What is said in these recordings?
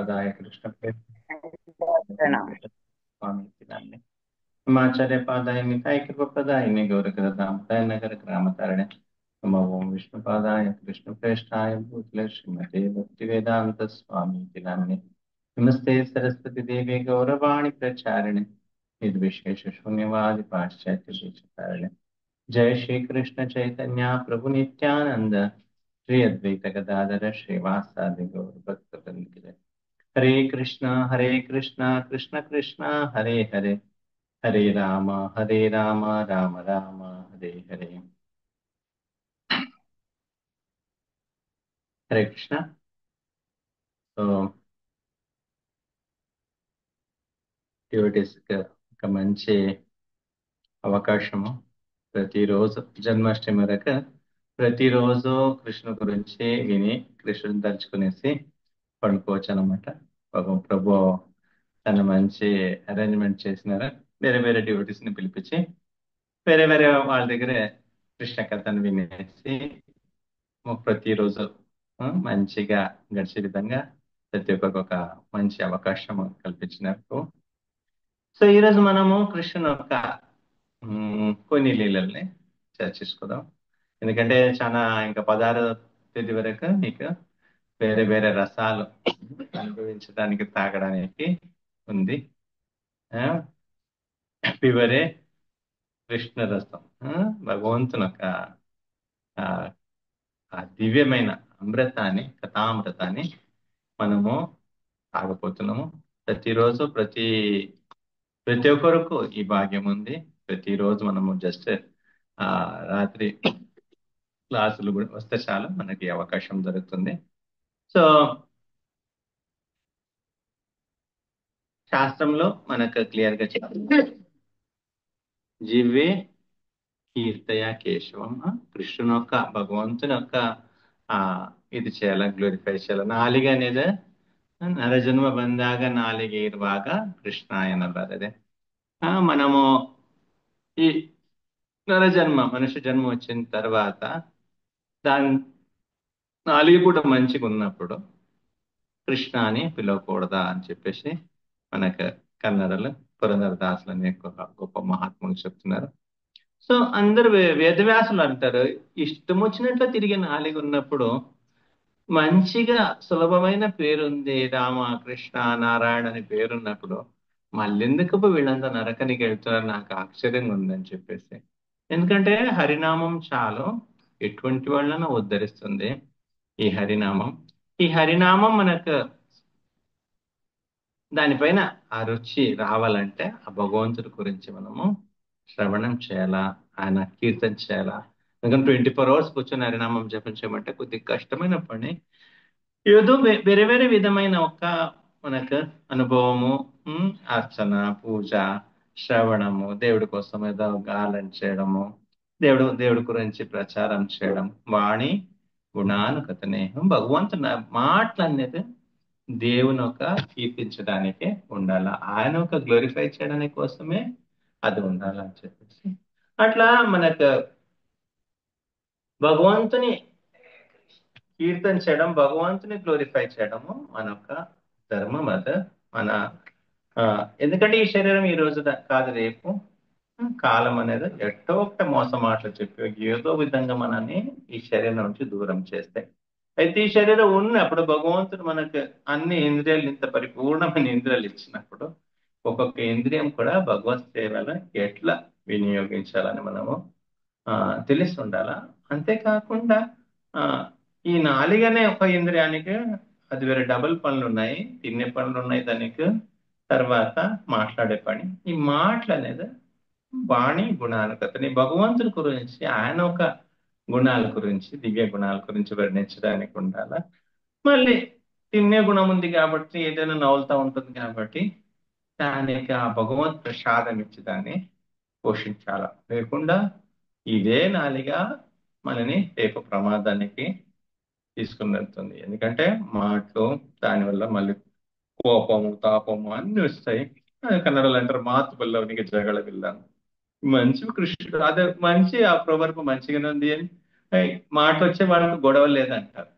పదాయ కృష్ణ ప్రణామం. స్వామి తినాన్ని హిమాచార్య పాదాయ మితాయ కృపదాయ గౌరకదాయ నగర గ్రామతారణే నమ ఓం విష్ణుపాదాయ కృష్ణ ప్రేష్టాయ భూతలే శ్రీమతే భక్తి వేదాంత స్వామి తినాన్ని నమస్తే సరస్వతి దేవి గౌరవాణి ప్రచారిణి నిర్విశేష శూన్యవాది పాశ్చాత్య దేశకారిణి जय श्री कृष्ण चैतन्य प्रभु नित्यानंद श्री अद्वैत गदाधर श्रीवासादि गौर भक्त वृंद हरे कृष्णा कृष्ण कृष्णा हरे हरे हरे राम राम राम हरे हरे हरे कृष्ण సో డివోటీస్ ఒక మంచి అవకాశము ప్రతిరోజు జన్మాష్టమి వరకు ప్రతిరోజు కృష్ణు గురించి విని కృష్ణుని తలుచుకునేసి పండుకోవచ్చు అనమాట. ప్రభు తన మంచి అరేంజ్మెంట్ చేసినారు. వేరే వేరే డివోటీస్ ని పిలిపించి వేరే వేరే వాళ్ళ దగ్గర కృష్ణ కథను వినేసి ప్రతిరోజు మంచిగా గడిచే విధంగా ప్రతి ఒక్కరికి ఒక మంచి అవకాశం కల్పించినారు. సో ఈరోజు మనము కృష్ణుని యొక్క కొన్ని లీలల్ని చర్చించుకుందాం. ఎందుకంటే చాలా ఇంకా 16వ తేదీ వరకు మీకు వేరే వేరే రసాలు అనుభవించడానికి తాగడానికి ఉంది. పివరే కృష్ణ రసం, భగవంతుని యొక్క దివ్యమైన అమృతాన్ని, కథామృతాన్ని మనము తాగపోతున్నాము. ప్రతిరోజు ప్రతి ఒక్కరికి ఈ భాగ్యం ఉంది. ప్రతిరోజు మనము జస్ట్ రాత్రి క్లాసులు వస్తే చాలు మనకి అవకాశం దొరుకుతుంది. సో శాస్త్రంలో మనకు క్లియర్ గా చెప్తుంది, జీవే కీర్తయ కేశవం, కృష్ణుని యొక్క భగవంతుని యొక్క ఇది చేయాల, గ్లోరిఫై చేయాల. ನಾಲಿಗೆ అనేది ನರಜನ್ಮ ಬಂದಾಗ ನಾಲಿಗೆ ಇರುವಾಗ ಕೃಷ್ಣಾಯನ ಬರದೆ. మనము ఈ నరజన్మ మనుష్య జన్మ వచ్చిన తర్వాత దాని నాలుగు కూడా మంచిగా ఉన్నప్పుడు కృష్ణ అని పిలవకూడదా అని చెప్పేసి మనకు కన్నడలో పురంధరదాసులు అనే గొప్ప మహాత్ములు చెప్తున్నారు. సో అందరు వేదవ్యాసులు అంటారు, ఇష్టం వచ్చినట్లు తిరిగి నాలుగు ఉన్నప్పుడు మంచిగా సులభమైన పేరుంది, రామ కృష్ణ నారాయణ అని పేరున్నప్పుడు మళ్ళెందుకు వీళ్ళంతా నరకనికి వెళ్తున్నారు, నాకు ఆశ్చర్యంగా ఉందని చెప్పేసి. ఎందుకంటే హరినామం చాలు ఎటువంటి వాళ్ళను ఉద్ధరిస్తుంది. ఈ హరినామం మనకు దానిపైన ఆ రుచి రావాలంటే ఆ భగవంతుడి గురించి మనము శ్రవణం చేయాలా, ఆయన కీర్తన చేయాలా. ఎందుకంటే 24 hours కూర్చొని హరినామం జపించమంటే కొద్దిగా కష్టమైన పని. ఏదో వేరే వేరే విధమైన ఒక మనకు అనుభవము, అర్చన, పూజ, శ్రవణము, దేవుడి కోసం ఏదో గాలం చేయడము, దేవుడి గురించి ప్రచారం చేయడం, వాణి గుణానుకథనేహం, భగవంతుని మాటలు అనేది దేవుని ఒక కీర్తించడానికే ఉండాల, ఆయన ఒక గ్లోరిఫై చేయడానికి కోసమే అది ఉండాలని చెప్పేసి అట్లా మనకు భగవంతుని కీర్తన చేయడం, భగవంతుని గ్లోరిఫై చేయడము మన యొక్క ధర్మం. అది మన ఎందుకంటే ఈ శరీరం ఈ రోజు కాదు, రేపు కాలం అనేది ఎట్టో ఒకటి మోసం మాటలు చెప్పి ఏదో విధంగా మనని ఈ శరీరం నుంచి దూరం చేస్తాయి. అయితే ఈ శరీరం ఉన్నప్పుడు భగవంతుడు మనకు అన్ని ఇంద్రియాలు, ఇంత పరిపూర్ణమైన ఇంద్రియాలు ఇచ్చినప్పుడు ఒక్కొక్క ఇంద్రియం కూడా భగవత్ సేవలో ఎట్లా వినియోగించాలని మనము తెలిసి ఉండాలా. అంతేకాకుండా ఈ నాలుగనే ఒక ఇంద్రియానికి అది వేరే డబుల్ పనులు ఉన్నాయి, తినే పనులు ఉన్నాయి దానికి, తర్వాత మాట్లాడే పని. ఈ మాటలు అనేది వాణి గుణానుకథని, భగవంతుడి గురించి ఆయన ఒక గుణాల గురించి, దివ్య గుణాల గురించి వర్ణించడానికి ఉండాల. మళ్ళీ తిన్నే గుణం ఉంది కాబట్టి ఏదైనా నవ్వులుతూ ఉంటుంది కాబట్టి దానికి ఆ భగవంత్ ప్రసాదం ఇచ్చి దాన్ని పోషించాల. లేకుండా ఇదే నాలిగా మనని రేపు ప్రమాదానికి తీసుకుని వెళ్తుంది. ఎందుకంటే మాటలు దానివల్ల మళ్ళీ కోపము, తాపము అన్ని వస్తాయి. కన్నడలో అంటారు మాతు బల్లవనికి జగళ బిల్లాను. మంచి కృష్ణుడు అదే మంచి ఆ ప్రవర్పు మంచిగానే ఉంది అని మాటలు వచ్చే వాళ్ళకి గొడవ లేదంటారు.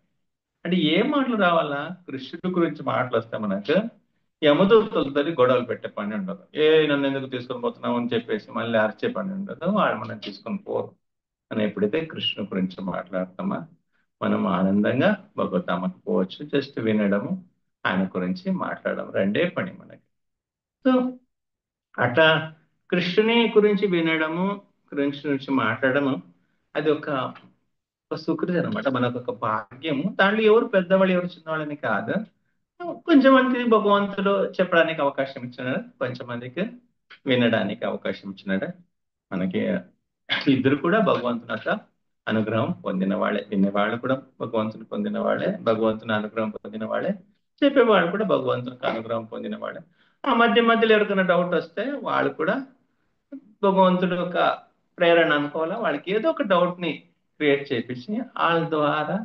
అంటే ఏ మాటలు రావాలా? కృష్ణుడి గురించి మాటలు వస్తే మనకు యమదూతలతో గొడవలు పెట్టే పని ఉండదు. నన్ను ఎందుకు తీసుకొని పోతున్నావు అని చెప్పేసి మళ్ళీ అరిచే పని ఉండదు. వాళ్ళు మనం తీసుకొని పోరు అని ఎప్పుడైతే కృష్ణుడి గురించి మాట్లాడతామా మనం ఆనందంగా భగవద్ధామకు పోవచ్చు. జస్ట్ వినడము, ఆయన గురించి మాట్లాడడం రెండే పని మనకి. సో అట్లా కృష్ణుని గురించి వినడము, కృష్ణుని గురించి మాట్లాడము అది ఒక సుకృతి అనమాట. మనకు ఒక భాగ్యము. దాంట్లో ఎవరు పెద్దవాళ్ళు ఎవరు చిన్నవాళ్ళని కాదు. కొంచెం మందికి భగవంతుడు చెప్పడానికి అవకాశం ఇచ్చినాడు, కొంచెం మందికి వినడానికి అవకాశం ఇచ్చినాడు. మనకి ఇద్దరు కూడా భగవంతుని యొక్క అనుగ్రహం పొందిన వాళ్ళే. వినేవాళ్ళు కూడా భగవంతుని పొందిన వాళ్ళే, భగవంతుని అనుగ్రహం పొందిన వాళ్ళే, చెప్పేవాళ్ళు కూడా భగవంతునికి అనుగ్రహం పొందిన వాళ్ళే. ఆ మధ్యలో ఎవరికైనా డౌట్ వస్తే వాళ్ళు కూడా భగవంతుడు ఒక ప్రేరణ అనుకోవాలా, వాళ్ళకి ఏదో ఒక డౌట్ ని క్రియేట్ చేపించి వాళ్ళ ద్వారా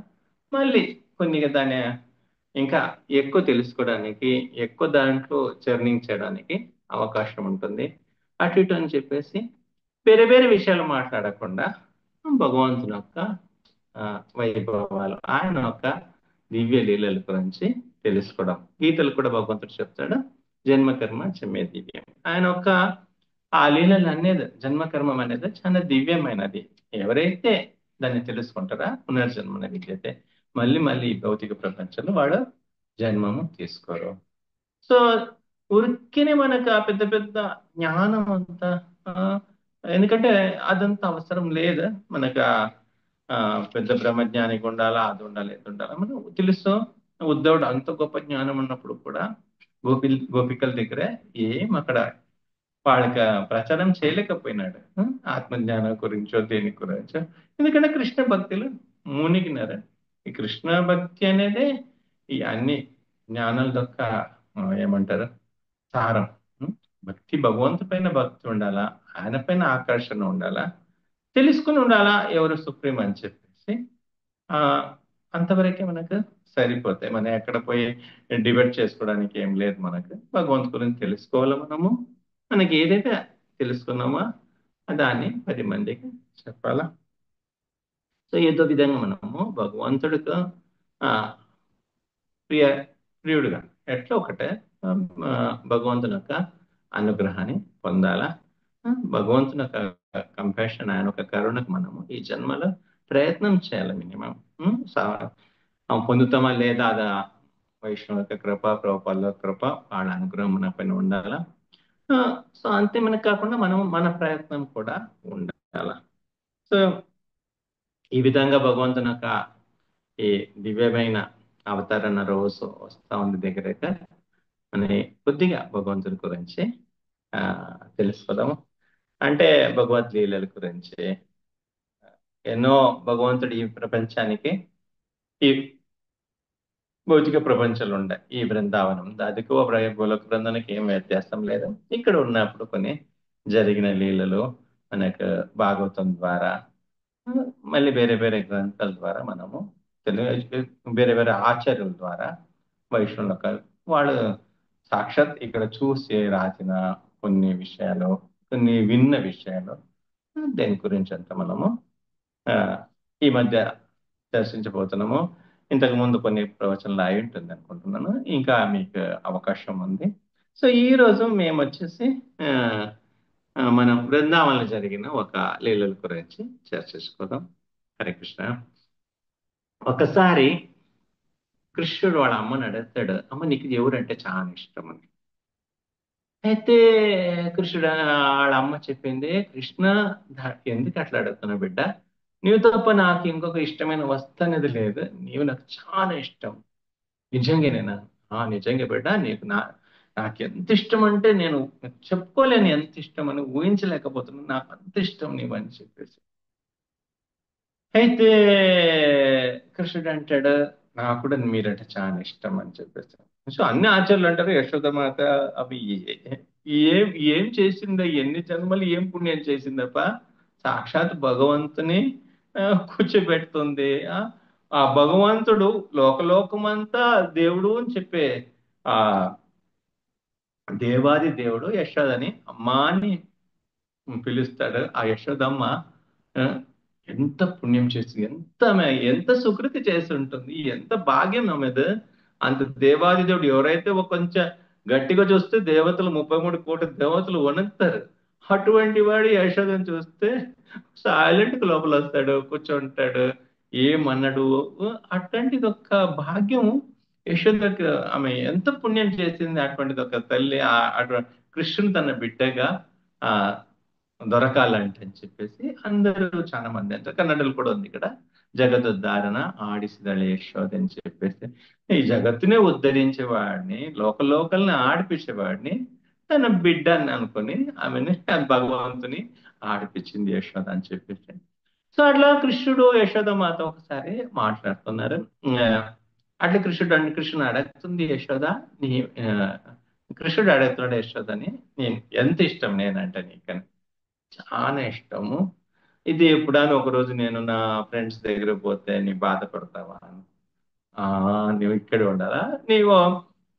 మళ్ళీ కొన్ని దాన్ని ఇంకా ఎక్కువ తెలుసుకోవడానికి, ఎక్కువ దాంట్లో జర్నింగ్ చేయడానికి అవకాశం ఉంటుంది. అటు ఇటు అని చెప్పేసి వేరే వేరే విషయాలు మాట్లాడకుండా భగవంతుని యొక్క వైభవాలు, ఆయన యొక్క దివ్య లీలల గురించి తెలుసుకోవడం. గీతలు కూడా భగవంతుడు చెప్తాడు, జన్మకర్మ చెమ్మే దివ్యం. ఆయన యొక్క ఆ లీలలు అనేది, జన్మకర్మం అనేది చాలా దివ్యమైనది. ఎవరైతే దాన్ని తెలుసుకుంటారా పునర్జన్మ విద్యతే మళ్ళీ మళ్ళీ ఈ భౌతిక ప్రపంచంలో వాడు జన్మము తీసుకోరు. సో ఉరికినే మనకు ఆ పెద్ద పెద్ద జ్ఞానం అంతా ఆ, ఎందుకంటే అదంతా అవసరం లేదు మనకు. ఆ పెద్ద బ్రహ్మజ్ఞానికి ఉండాలా, అది ఉండాలి, ఇది ఉండాలా మనం తెలుసు. ఉద్ధవుడు అంత గొప్ప జ్ఞానం ఉన్నప్పుడు కూడా గోపికల దగ్గరే ఏం అక్కడ వాళ్ళకి ప్రచారం చేయలేకపోయినాడు. ఆత్మజ్ఞానం గురించో దేని గురించో. ఎందుకంటే కృష్ణ భక్తులు మునిగినారు. ఈ కృష్ణ భక్తి అనేది ఈ అన్ని జ్ఞానాల యొక్క ఏమంటారు సారం. ఉం? భక్తి భగవంతు పైన భక్తి ఉండాలా, ఆయన పైన ఆకర్షణ ఉండాలా, తెలుసుకుని ఉండాలా ఎవరు సుప్రీం అని చెప్పేసి. ఆ అంతవరకే మనకు సరిపోతాయి. మనం ఎక్కడ పోయి డిబేట్ చేసుకోవడానికి ఏం లేదు. మనకు భగవంతు గురించి తెలుసుకోవాలి. మనకి ఏదైతే తెలుసుకున్నామో దాన్ని 10 మందికి చెప్పాలా. సో ఏదో విధంగా మనము భగవంతుడికి ఆ ప్రియ ప్రియుడుగా ఎట్లా ఒకటే ఆ, భగవంతుని యొక్క అనుగ్రహాన్ని పొందాలా. భగవంతుని యొక్క కంపాషన్, ఆయన యొక్క కరుణకు మనము ఈ జన్మలో ప్రయత్నం చేయాలి. మినిమం పొందుతామా లేదా అది వైష్ణవ యొక్క కృప, ప్రభుపాదుల కృప, వాళ్ళ అనుగ్రహం మన పైన ఉండాలా. ఆ, సో అంతే మనకు కాకుండా మనం మన ప్రయత్నం కూడా ఉండాల. సో ఈ విధంగా భగవంతుని యొక్క ఈ దివ్యమైన అవతరణ రోజు వస్తా ఉంది దగ్గరైతే అని కొద్దిగా భగవంతుని గురించి ఆ తెలుసుకుందాము. అంటే భగవద్లీలల గురించి ఎన్నో భగవంతుడు ఈ ప్రపంచానికి ఈ భౌతిక ప్రపంచాలు ఉంటాయి. ఈ బృందావనం దాదికో గోలోక బృందానికి ఏం వ్యత్యాసం లేదు. ఇక్కడ ఉన్నప్పుడు కొన్ని జరిగిన లీలలు మనకు భాగవతం ద్వారా మళ్ళీ వేరే వేరే గ్రంథాల ద్వారా మనము వేరే వేరే ఆచార్యుల ద్వారా వైష్ణవుల వాళ్ళు సాక్షాత్ ఇక్కడ చూసి రాసిన కొన్ని విషయాలు, కొన్ని విన్న విషయాలు, దేని గురించి అంతా మనము ఆ, ఈ మధ్య దర్శించబోతున్నాము. ఇంతకు ముందు కొన్ని ప్రవచనాలు అయి ఉంటుంది అనుకుంటున్నాను. ఇంకా మీకు అవకాశం ఉంది. సో ఈ రోజు మేము వచ్చేసి ఆ, మనం బృందావనంలో జరిగిన ఒక లీలల గురించి చర్చించుకుందాం. హరే కృష్ణ. ఒకసారి కృష్ణుడు వాళ్ళ అమ్మని అడుగుతాడు, అమ్మ నీకు ఎవరంటే చాలా ఇష్టం అని. అయితే కృష్ణుడు వాళ్ళ అమ్మ చెప్పింది, కృష్ణ ఎందుకు అట్లా అడుగుతున్నావు బిడ్డ, నీవు తప్ప నాకు ఇంకొక ఇష్టమైన వస్తు అనేది లేదు, నీవు నాకు చాలా ఇష్టం. నిజంగానేనా? నిజంగా బిడ్డ, నాకు ఎంత ఇష్టం అంటే నేను చెప్పుకోలేను ఎంత ఇష్టం అని, ఊహించలేకపోతున్నాను, నాకు అంత ఇష్టం నీవు అని చెప్పేసి. అయితే కృష్ణుడు అంటాడు, నాకు కూడా మీరంటే చాలా ఇష్టం అని చెప్పేసి. సో అన్ని ఆచార్యులు అంటారు యశోదమాత అవి ఏం ఏం చేసిందా, ఎన్ని జన్మలు ఏం పుణ్యం చేసిందప్ప, సాక్షాత్ భగవంతుని కూర్చోబెడుతుంది. ఆ భగవంతుడు లోకలోకమంతా దేవుడు అని చెప్పే ఆ దేవాది దేవుడు యశోదని అమ్మా అని పిలుస్తాడు. ఆ యశోదమ్మ ఆ, ఎంత పుణ్యం చేసి ఎంత సుకృతి చేసి ఉంటుంది, ఎంత భాగ్యం ఆమెది. అంత దేవాది దేవుడు ఎవరైతే ఒక కొంచెం గట్టిగా చూస్తే దేవతలు 33 కోట్ల దేవతలు వణుకుతారు. అటువంటి వాడు యశోదని చూస్తే సైలెంట్ లోపల వస్తాడు, కూర్చుంటాడు, ఏమన్నాడు. అట్లాంటిది ఒక భాగ్యం యశోదకి. ఆమె ఎంత పుణ్యం చేసింది. అటువంటిది ఒక తల్లి అటువంటి కృష్ణుని తన బిడ్డగా ఆ దొరకాలంటే అని చెప్పేసి అందరూ చాలా మంది అంటే కన్నడలు కూడా ఉంది ఇక్కడ. జగదుద్ధారణ ఆడిసిదళ యశోద అని చెప్పేసి ఈ జగత్తునే ఉద్ధరించేవాడిని, లోకల్ని ఆడిపించేవాడిని తన బిడ్డ అని అనుకుని ఆమెని భగవంతుని ఆడిపించింది యశోద అని చెప్పేసి. సో అట్లా కృష్ణుడు యశోద మాత ఒకసారి మాట్లాడుతున్నారు. ఆ, అట్లా కృష్ణుడు అడుగుతుంది యశోద, నీ ఆ, కృష్ణుడు అడుగుతున్నాడు యశోదని, నేను ఎంత ఇష్టం నేనంటే నీకని. చాలా ఇష్టము. ఇది ఎప్పుడని ఒక రోజు నేను నా ఫ్రెండ్స్ దగ్గర పోతే నీ బాధపడతావా అని. ఆ నువ్వు ఇక్కడ ఉండాలా, నీవు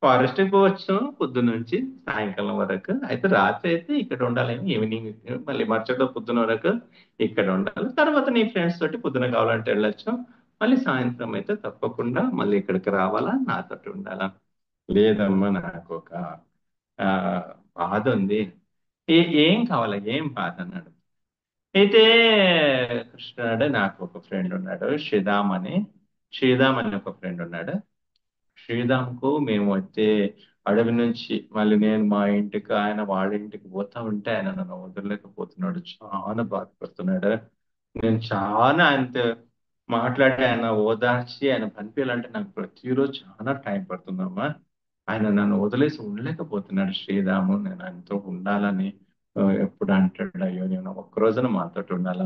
ఫారెస్ట్ పోవచ్చు పొద్దు నుంచి సాయంకాలం వరకు, అయితే రాత్రి అయితే ఇక్కడ ఉండాలేమో, ఈవినింగ్ మళ్ళీ మరుసటి పొద్దున వరకు ఇక్కడ ఉండాలి, తర్వాత నీ ఫ్రెండ్స్ తోటి పొద్దున కావాలంటే వెళ్ళొచ్చు, మళ్ళీ సాయంత్రం అయితే తప్పకుండా మళ్ళీ ఇక్కడికి రావాలా, నాతోటి ఉండాలా. లేదమ్మా నాకు ఒక ఆ బాధ ఉంది. ఏం కావాలా, ఏం బాధ అన్నాడు. అయితే కృష్ణుడు, నాకు ఒక ఫ్రెండ్ ఉన్నాడు శ్రీదామ్ అని ఒక ఫ్రెండ్ ఉన్నాడు. శ్రీరామ్కు మేము వచ్చే అడవి నుంచి మళ్ళీ నేను మా ఇంటికి ఆయన వాళ్ళ ఇంటికి పోతా ఉంటే ఆయన నన్ను వదలలేకపోతున్నాడు, చాలా బాధపడుతున్నాడు. నేను చాలా ఆయనతో మాట్లాడి ఆయన ఓదార్చి ఆయన పంపించాలంటే నాకు ప్రతిరోజు చాలా టైం పడుతుందమ్మా. ఆయన నన్ను వదిలేసి ఉండలేకపోతున్నాడు శ్రీరాము. నేను ఆయనతో ఉండాలని ఎప్పుడు అంటాడు, అయ్యో నేను ఒక్క రోజున మాతోటి ఉండాలా,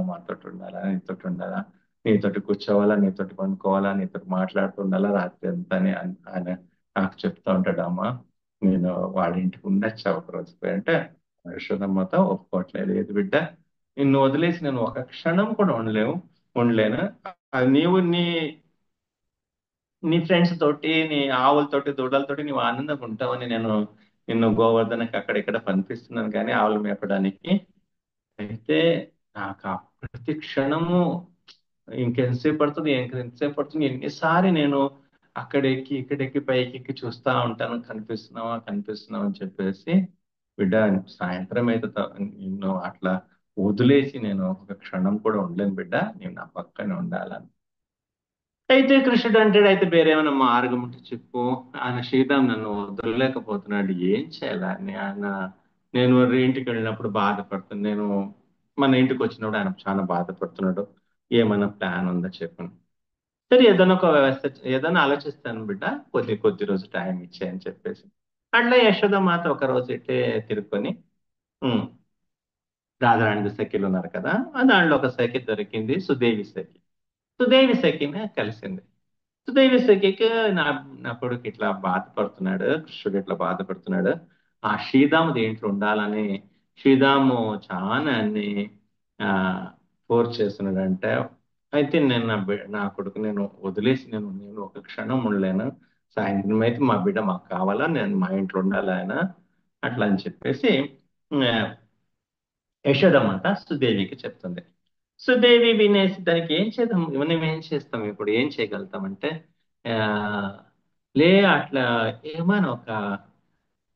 నీతోటి ఉండాలా, నీతోటి కూర్చోవాలా, నీతోటి పనుకోవాలా, నీతోటి మాట్లాడుతుండాలా రాత్రి అంతా అని ఆయన నాకు చెప్తా ఉంటాడు. అమ్మా నేను వాళ్ళ ఇంటికి ఉండొచ్చా ఒక రోజు పోయి అంటే, యశోదమ్మతో ఒప్పుకోవట్లేదు. లేదు బిడ్డ, నిన్ను వదిలేసి నేను ఒక క్షణం కూడా ఉండలేను. నీవు నీ నీ ఫ్రెండ్స్ తోటి, నీ ఆవులతోటి, దూడలతోటి నీవు ఆనందంగా ఉంటావని నేను నిన్ను గోవర్ధనకి అక్కడ ఇక్కడ పంపిస్తున్నాను కానీ ఆవులు మేపడానికి. అయితే నాకు ఆ ప్రతి క్షణము ఇంకెంతసేపు పడుతుంది ఎన్నిసారి నేను అక్కడెక్కి ఇక్కడెక్కి పైకి ఎక్కి చూస్తా ఉంటాను, కనిపిస్తున్నావా అని చెప్పేసి. బిడ్డ సాయంత్రం అయితే నిన్ను అట్లా వదిలేసి నేను ఒక క్షణం కూడా ఉండలేను బిడ్డ, నేను నా పక్కనే ఉండాలని. అయితే కృష్ణుడు అంటాడు, అయితే వేరేమైనా మార్గం ఉంటే చెప్పు, ఆయన శ్రీరామ్ నన్ను వదలలేకపోతున్నాడు, ఏం చేయాలని. నేను ఇంటికి వెళ్ళినప్పుడు బాధపడుతుంది, నేను మన ఇంటికి వచ్చినప్పుడు ఆయన చాలా బాధపడుతున్నాడు, ఏమైనా ప్లాన్ ఉందా చెప్పండి. సరే ఏదైనా ఒక వ్యవస్థ, ఏదైనా ఆలోచిస్తాను బిడ్డ, కొద్ది కొద్ది రోజు టైం ఇచ్చేయని చెప్పేసి. అట్లా యశోద మాత ఒక రోజు ఇట్టే తిరుక్కొని ఉమ్, రాధారాణి సఖీలు ఉన్నారు కదా, దాంట్లో ఒక సఖి దొరికింది, సుదేవి సఖిని కలిసింది. సుదేవి సఖికి నా నా కొడుకు ఇట్లా బాధపడుతున్నాడు, కృష్ణుడు ఇట్లా బాధపడుతున్నాడు, ఆ శ్రీదాము దేంట్లో ఉండాలని శ్రీదాము చాలా అన్ని ఆ ఫోర్స్ చేస్తున్నాడంటే. అయితే నేను నా కొడుకు నేను వదిలేసి నేను ఒక క్షణం ఉండలేను, సాయంత్రం అయితే మా బిడ్డ మాకు కావాలా, నేను మా ఇంట్లో ఉండాలి ఆయన, అట్లా అని చెప్పేసి ఆ, యశోదమ్మంట సుదేవికి చెప్తుంది. సుదేవి వినేసి దానికి ఏం చేద్దాం, మనం ఏం చేస్తాం, ఇప్పుడు ఏం చేయగలుగుతామంటే ఆ లే అట్లా ఏమైనా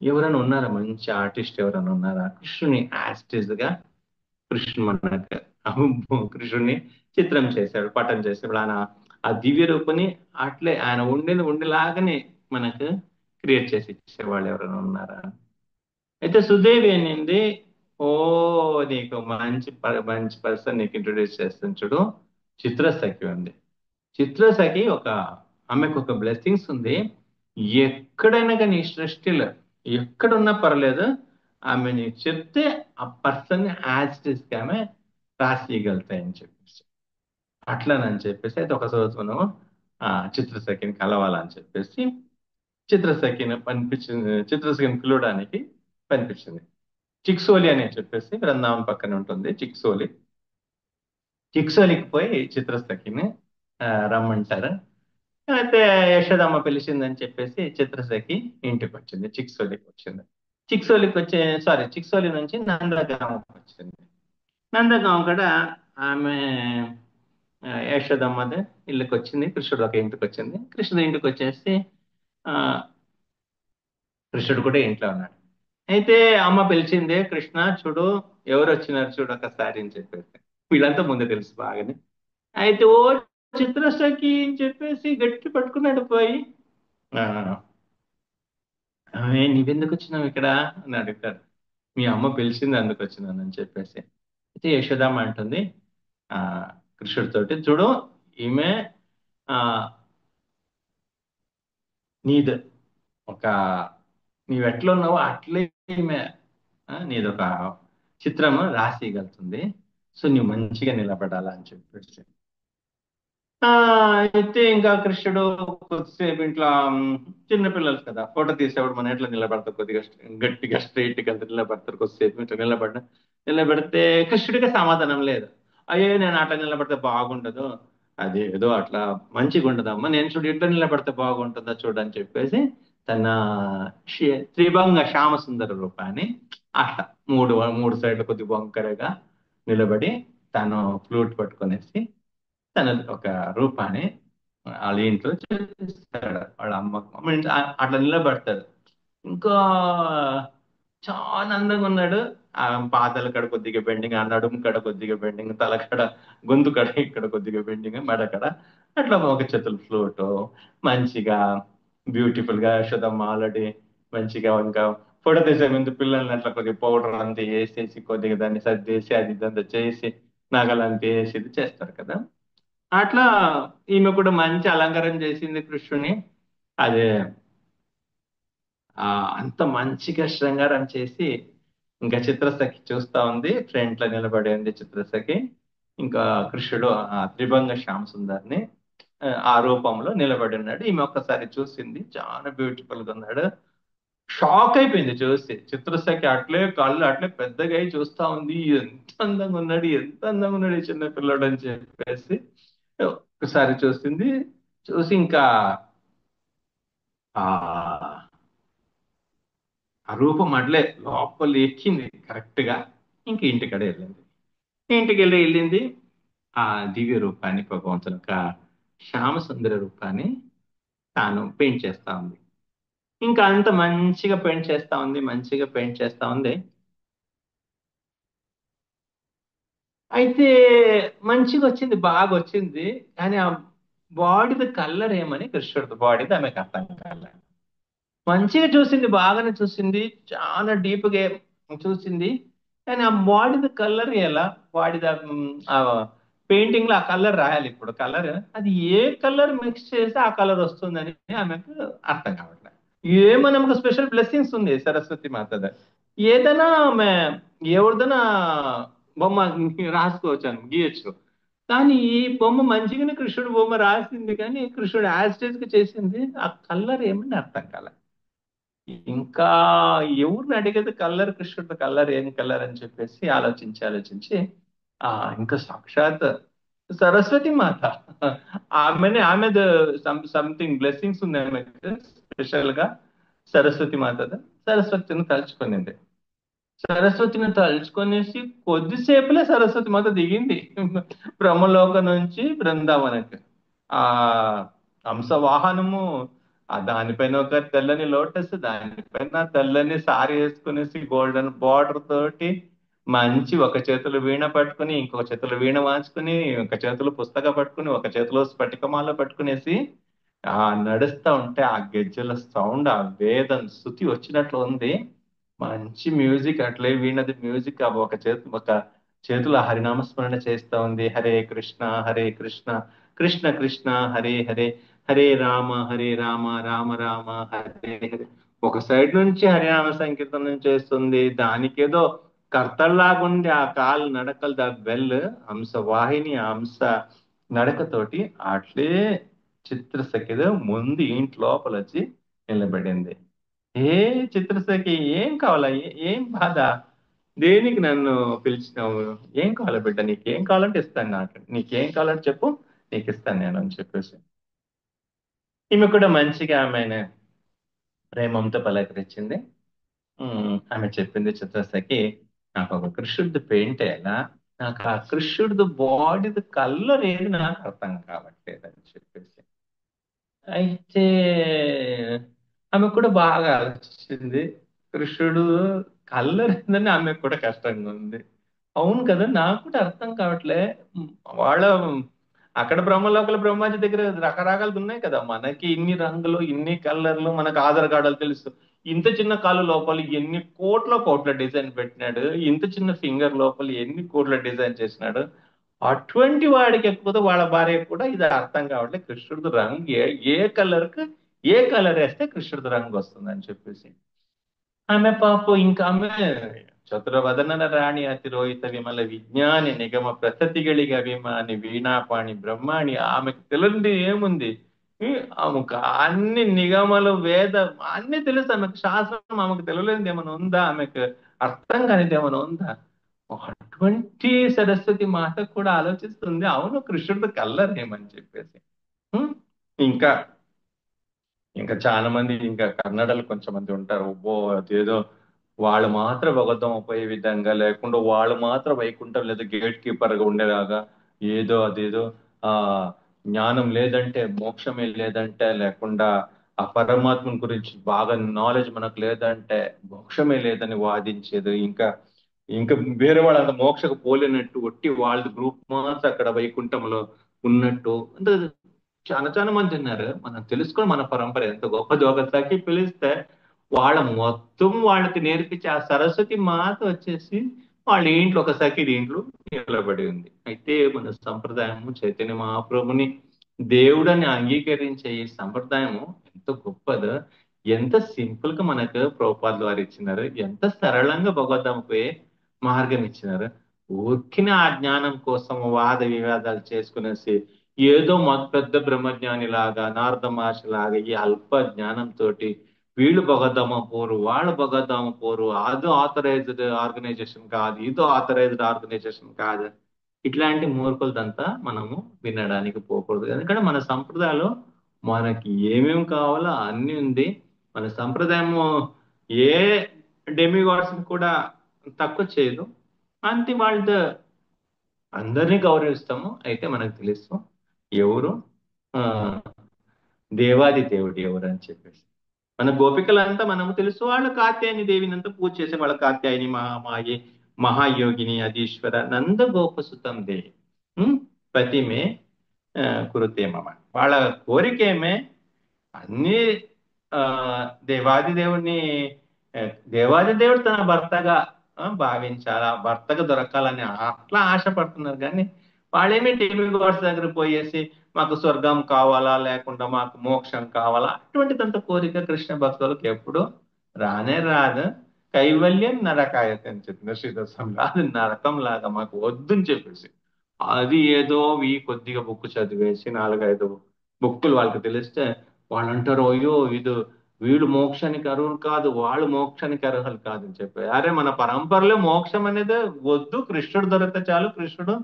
ఎవరైనా ఉన్నారా, మంచి ఆర్టిస్ట్ ఎవరైనా ఉన్నారా, కృష్ణుని యాస్టిజ్ గా కృష్ణుడు మనకు కృష్ణుడిని చిత్రం చేశాడు, పటం చేశాడు. ఆయన ఆ దివ్య రూపుని అట్లే ఆయన ఉండేలాగానే మనకు క్రియేట్ చేసి ఇచ్చేవాళ్ళు ఎవరైనా ఉన్నారా. అయితే సుదేవి అనింది, ఓ నీకు మంచి పర్సన్ నీకు ఇంట్రొడ్యూస్ చేస్తాను చూడు, చిత్రసఖి ఉంది. చిత్రసఖి ఆమెకు ఒక బ్లెస్సింగ్స్ ఉంది. ఎక్కడైనా కానీ ఈ సృష్టిలో ఎక్కడున్నా పర్లేదు, ఆమె నీకు చెప్తే ఆ పర్సన్ యాజ్ ఇట్ ఈస్ గా ఆమె రాసియగలుగుతాయని చెప్పేసి. అట్లానని చెప్పేసి అయితే ఒక రోజు మనం చిత్రసఖిని కలవాలని చెప్పేసి చిత్రసఖిని పిలవడానికి పనిపించింది. చిక్సోలి అని చెప్పేసి బృందావన్ పక్కన ఉంటుంది చిక్సోలికి పోయి చిత్రసఖిని రమ్మంటారు. అయితే యశోదమ్మ పిలిచిందని చెప్పేసి చిత్రసఖి ఇంటికి వచ్చింది, చిక్సోలి నుంచి నందగామకి వచ్చింది. నందగాం కూడా ఆమె యశోదమ్మది ఇల్లుకి వచ్చింది, కృష్ణుడు ఒక ఇంటికి వచ్చింది. కృష్ణుడు ఇంటికి వచ్చేసి ఆ కృష్ణుడు కూడా ఇంట్లో ఉన్నాడు. అయితే అమ్మ పిలిచింది, కృష్ణ చూడు ఎవరు వచ్చినారు చూడు ఒకసారి అని చెప్పేసి. వీళ్ళంతా ముందే తెలుసు బాగానే. అయితే ఓ చిత్రసఖి అని చెప్పేసి గట్టి పట్టుకున్నాడు పోయి. ఆ, నీవెందుకు వచ్చినావు ఇక్కడ అని అడుగుతాడు. మీ అమ్మ పిలిచింది అందుకు వచ్చినాను అని చెప్పేసి. అయితే యశోదమ్మ అంటుంది ఆ కృష్ణుడితోటి, చూడు ఈమె ఆ నీది ఒక నీవు ఎట్లా ఉన్నావో అట్లే ఈమె నీదొక చిత్రము రాసిగలుగుతుంది. సో నీవు మంచిగా నిలబడాలా అని చెప్పేసి. ఆ అయితే ఇంకా కృష్ణుడు కొద్దిసేపు ఇంట్లో చిన్న పిల్లలు కదా, ఫోటో తీసేవాడు మన ఎట్లా నిలబడతారు, కొద్దిగా గట్టిగా స్ట్రైట్ గా నిలబడతారు. కొద్దిసేపు ఇట్లా నిలబడితే కృష్ణుడికి సమాధానం లేదు. అయ్యో నేను అట్లా నిలబడితే బాగుండదు, అది ఏదో అట్లా మంచిగా ఉండదమ్మా, నేను చూడు ఇట్లా నిలబడితే బాగుంటుందా చూడని చెప్పేసి తన త్రిభంగ శ్యామ సుందర రూపాన్ని అట్లా మూడు మూడు సైడ్లు కొద్దిగా వంకరగా నిలబడి తను ఫ్లూట్ పట్టుకొనేసి తన ఒక రూపాన్ని వాళ్ళ ఇంట్లో చూపిస్తాడు. వాళ్ళ అమ్మ ఇంట్లో అట్లా నిలబడతాడు. ఇంకా చాలా అందంగా ఉన్నాడు. ఆ పాదాల కడ కొద్దిగా బెండింగ్, ఆ నడుము కడ కొద్దిగా బెండింగ్, తల కడ గొంతు కడ ఇక్కడ కొద్దిగా బెండింగ్, మెడ కడ అట్లా ఒక చేతులు ఫ్లూట్ మంచిగా బ్యూటిఫుల్ గా యశోదమ్మ ఆల్రెడీ మంచిగా ఇంకా ఫోటో తీసే ముందు పిల్లల్ని అట్లా కొద్దిగా పౌడర్ అంతా వేసేసి కొద్దిగా దాన్ని సర్దేసి అది ఇదంతా చేసి నగలంతా వేసి ఇది చేస్తారు కదా. అట్లా ఈమె కూడా మంచి అలంకారం చేసింది కృష్ణుని. అదే ఆ అంత మంచిగా శృంగారం చేసి ఇంకా చిత్రసఖి చూస్తా ఉంది, ఫ్రంట్ లో నిలబడి ఉంది చిత్రసఖి. ఇంకా కృష్ణుడు ఆ త్రిభంగ శ్యామ సుందర్ని ఆ రూపంలో నిలబడి ఉన్నాడు. ఈమె ఒక్కసారి చూసింది, చాలా బ్యూటిఫుల్ గా ఉన్నాడు. షాక్ అయిపోయింది చూసి. చిత్రసఖి అట్లే కళ్ళు అట్లే పెద్దగా అయి చూస్తా ఉంది, ఎంత అందంగా ఉన్నాడు, ఎంత అందంగా ఉన్నాడు ఈ చిన్న పిల్లడు అని చెప్పేసి. ఒకసారి చూసింది, చూసి ఇంకా ఆ ఆ రూపం అట్లే లోపల ఎక్కింది కరెక్ట్ గా. ఇంక ఇంటికడే వెళ్ళింది. ఇంటికి వెళ్ళింది. ఆ దివ్య రూపాన్ని, భగవంతుని యొక్క శ్యామ సుందర రూపాన్ని తాను పెయింట్ చేస్తా ఉంది. ఇంకా అంత మంచిగా పెయింట్ చేస్తా ఉంది, మంచిగా పెయింట్ చేస్తా ఉంది. అయితే మంచిగా వచ్చింది, బాగా వచ్చింది. కానీ ఆ బాడీది కలర్ ఏమని కృష్ణుడి బాడీది ఆమెకు అర్థం కాలే. మంచిగా చూసింది, బాగానే చూసింది, చాలా డీప్ గా చూసింది. కానీ ఆ బాడీది కలర్ ఎలా, బాడీది ఆ పెయింటింగ్ లో ఆ కలర్ రాయాలి, ఇప్పుడు కలర్ అది ఏ కలర్ మిక్స్ చేస్తే ఆ కలర్ వస్తుందని ఆమెకు అర్థం కావట్లేదు. ఏమో నమ్మకు స్పెషల్ బ్లెస్సింగ్స్ ఉంది సరస్వతి మాతద. ఏదైనా ఆమె ఎవరిదైనా బొమ్మ రాసుకోవచ్చాను, గీయచ్చు. కానీ ఈ బొమ్మ మంచిగానే కృష్ణుడు బొమ్మ రాసింది, కానీ కృష్ణుడు యాజ్ గా చేసింది, ఆ కలర్ ఏమని అర్థం కాలే. ఇంకా ఎవరిని అడిగేది కలర్, కృష్ణుడు కలర్ ఏం కలర్ అని చెప్పేసి ఆలోచించి ఆలోచించి ఆ ఇంకా సాక్షాత్ సరస్వతి మాత, ఆమెది సంథింగ్ బ్లెస్సింగ్స్ ఉంది ఆమెకు స్పెషల్ గా. సరస్వతి మాత సరస్వతిని తలుచుకునింది. సరస్వతిని తలుచుకొనేసి కొద్దిసేపులే సరస్వతి మాత దిగింది బ్రహ్మలోక నుంచి బృందావనకి. ఆ హంస వాహనము, ఆ దానిపైన ఒక తెల్లని లోటస్, దానిపైన తెల్లని సారీ వేసుకునేసి గోల్డెన్ బార్డర్ తోటి మంచి ఒక చేతులు వీణ పట్టుకుని, ఇంకొక చేతులు వీణ వాంచుకుని, ఒక చేతులు పుస్తకం పట్టుకుని, ఒక చేతిలో స్ఫటికమాల పట్టుకునేసి ఆ నడుస్తా ఉంటే ఆ గెజ్జల సౌండ్, ఆ వేదం శృతి వచ్చినట్లు ఉంది. మంచి మ్యూజిక్ అట్లే వీణది మ్యూజిక్. ఆ ఒక చేతుల హరినామస్మరణ చేస్తా ఉంది. హరే కృష్ణ హరే కృష్ణ కృష్ణ కృష్ణ హరే హరే, హరే రామ రామ రామ హరే హరే. ఒక సైడ్ నుంచి హరినామ సంకీర్తనం చేస్తుంది. దానికేదో కర్తల్లాగుండి ఆ కాలు నడకలు, దా బెల్ హంస వాహిని, ఆ హంస నడకతోటి అట్లే చిత్రసఖిదో ముందు ఇంటి లోపల వచ్చి నిలబడింది. ఏ చిత్రసఖి ఏం కావాలా, ఏం బాధ, దేనికి నన్ను పిలిచినావు, ఏం కావాలా బిడ్డ, నీకేం కావాలంటే ఇస్తాను, నాకు నీకేం కావాలంటే చెప్పు, నీకు ఇస్తాను నేను అని చెప్పేసి. ఈమె కూడా మంచిగా ఆమె ప్రేమంతో పలకరించింది. ఆమె చెప్పింది చిత్రసఖి, నాకు ఒక కృష్ణుడి పెయింట్ వేయాలా, నాకు ఆ కృష్ణుడిది బాడీది కలర్ ఏది నాకు అర్థం కావట్లేదు అని చెప్పేసి. అయితే ఆమె కూడా బాగా ఆలోచించింది. కృష్ణుడు కలర్ ఏందని ఆమెకు కూడా కష్టంగా ఉంది. అవును కదా, నాకు కూడా అర్థం కావట్లే. ఉమ్, వాళ్ళ అక్కడ బ్రహ్మలోకల బ్రహ్మాజీ దగ్గర రకరకాలు ఉన్నాయి కదా, మనకి ఇన్ని రంగులు ఇన్ని కలర్లు మనకు ఆధార్ కార్డులు తెలుసు. ఇంత చిన్న కాలు లోపల ఎన్ని కోట్ల కోట్ల డిజైన్ పెట్టినాడు, ఇంత చిన్న ఫింగర్ లోపల ఎన్ని కోట్ల డిజైన్ చేసినాడు. అటువంటి వాడికి ఎక్కకపోతే వాళ్ళ భార్య కూడా ఇది అర్థం కావట్లేదు, కృష్ణుడిది రంగు ఏ కలర్ కి ఏ కలర్ వేస్తే కృష్ణుడిది రంగు వస్తుంది అని చెప్పేసి. ఆమె పాపం ఇంకా ఆమె చతురవదన రాణి అతిరోహిత విమల విజ్ఞాని నిగమ ప్రసతిಗಳಿಗೆ అభిమాని వీణాపాణి బ్రహ్మాణి, ఆమెకు తెలియనిది ఏముంది? ఈ ఆమెకు అన్ని నిగమలు వేద అన్ని తెలుసు ఆమెకు. శాస్త్రం ఆమెకు తెలియలేనిది ఏమైనా ఉందా? ఆమెకు అర్థం కానిది ఏమైనా ఉందా? అటువంటి సరస్వతి మాత కూడా ఆలోచిస్తుంది, అవును కృష్ణుడితో కల్లర్ ఏమని చెప్పేసి. ఉం? ఇంకా ఇంకా చాలా మంది ఇంకా కన్నడలు కొంచెం మంది ఉంటారు. ఓ అదేదో వాళ్ళు మాత్రం భగవద్గీత పోయే విధంగా లేకుండా వాళ్ళు మాత్రం వైకుంఠం లేదా గేట్ కీపర్ గా ఉండేలాగా ఏదో అదేదో ఆ జ్ఞానం లేదంటే మోక్షమే లేదంటే లేకుండా ఆ పరమాత్మని గురించి బాగా నాలెడ్జ్ మనకు లేదంటే మోక్షమే లేదని వాదించేది. ఇంకా ఇంకా వేరే వాళ్ళంత మోక్షకు పోలేనట్టు ఒట్టి వాళ్ళ గ్రూప్ మాత్రం అక్కడ వైకుంఠంలో ఉన్నట్టు అంటే చాలా చాలా మంది ఉన్నారు. మనం తెలుసుకొని మన పరంపర ఎంత గొప్పది ఒకసారి పిలిస్తే వాళ్ళ మొత్తం వాళ్ళకి నేర్పించి ఆ సరస్వతి మాత వచ్చేసి వాళ్ళ ఇంట్లో ఒక సఖి ఇంట్లో నిలబడి ఉంది. అయితే మన సంప్రదాయము చైతన్య మహాప్రభుని దేవుడని అంగీకరించే ఈ సంప్రదాయము ఎంత గొప్పదో, ఎంత సింపుల్ గా మనకు ప్రభుపాదుల వారు ఇచ్చినారు, ఎంత సరళంగా భగవద్గీతపై మార్గం ఇచ్చినారు. ఊరికిన ఆ జ్ఞానం కోసం వాద వివాదాలు చేసుకునేసి ఏదో మాకు పెద్ద బ్రహ్మజ్ఞాని లాగా నారద మహర్షి లాగా ఈ అల్ప జ్ఞానంతో వీళ్ళు భగవద్ధామ పోరు వాళ్ళు భగవద్ధామ పోరు, అది ఆథరైజ్డ్ ఆర్గనైజేషన్ కాదు ఇది ఆథరైజ్డ్ ఆర్గనైజేషన్ కాదు, ఇట్లాంటి మూర్ఖులదంతా మనము వినడానికి పోకూడదు. ఎందుకంటే మన సంప్రదాయంలో మనకి ఏమేమి కావాలో అన్ని ఉంది. మన సంప్రదాయము ఏ డెమిగాడ్స్ కూడా తక్కువ చేయదు. అంతే వాళ్ళ అందరినీ గౌరవిస్తాము. అయితే మనకు తెలుసు ఎవరు ఆ దేవాది దేవుడు ఎవరు అని చెప్పేసి. మన గోపికలంతా మనము తెలుసు, వాళ్ళు కాత్యాయని దేవిని అంతా పూజ చేసే వాళ్ళ కాత్యాయని మహామాయి మహాయోగిని అధీశ్వర నంద గోపసుతం దేవి ఉం? ప్రతిమే కురుతే మమ. వాళ్ళ కోరికేమే అన్ని ఆ దేవాది దేవుడిని ఆ, దేవాది దేవుడు తన భర్తగా భావించాలా, భర్తగా దొరకాలని అట్లా ఆశపడుతున్నారు. కానీ వాళ్ళేమి టీవీ గాడ్స్ దగ్గర పోయేసి మాకు స్వర్గం కావాలా లేకుండా మాకు మోక్షం కావాలా అటువంటిదంత కోరిక కృష్ణ భక్తులకు ఎప్పుడు రానే రాదు. కైవల్యం నరకాయత అని చెప్పిన శ్రీదర్శంలో అది నరకం లాగా మాకు వద్దని చెప్పేసి. అది ఏదో కొద్దిగా బుక్ చదివేసి నాలుగైదు బుక్కులు వాళ్ళకి తెలిస్తే వాళ్ళు అంటారు, అయ్యో ఇది వీళ్ళు మోక్షానికి అర్హులు కాదు వాళ్ళు మోక్షానికి అర్హులు కాదు అని చెప్పి. అరే మన పరంపరలో మోక్షం అనేది వద్దు, కృష్ణుడు దొరికితే చాలు, కృష్ణుడు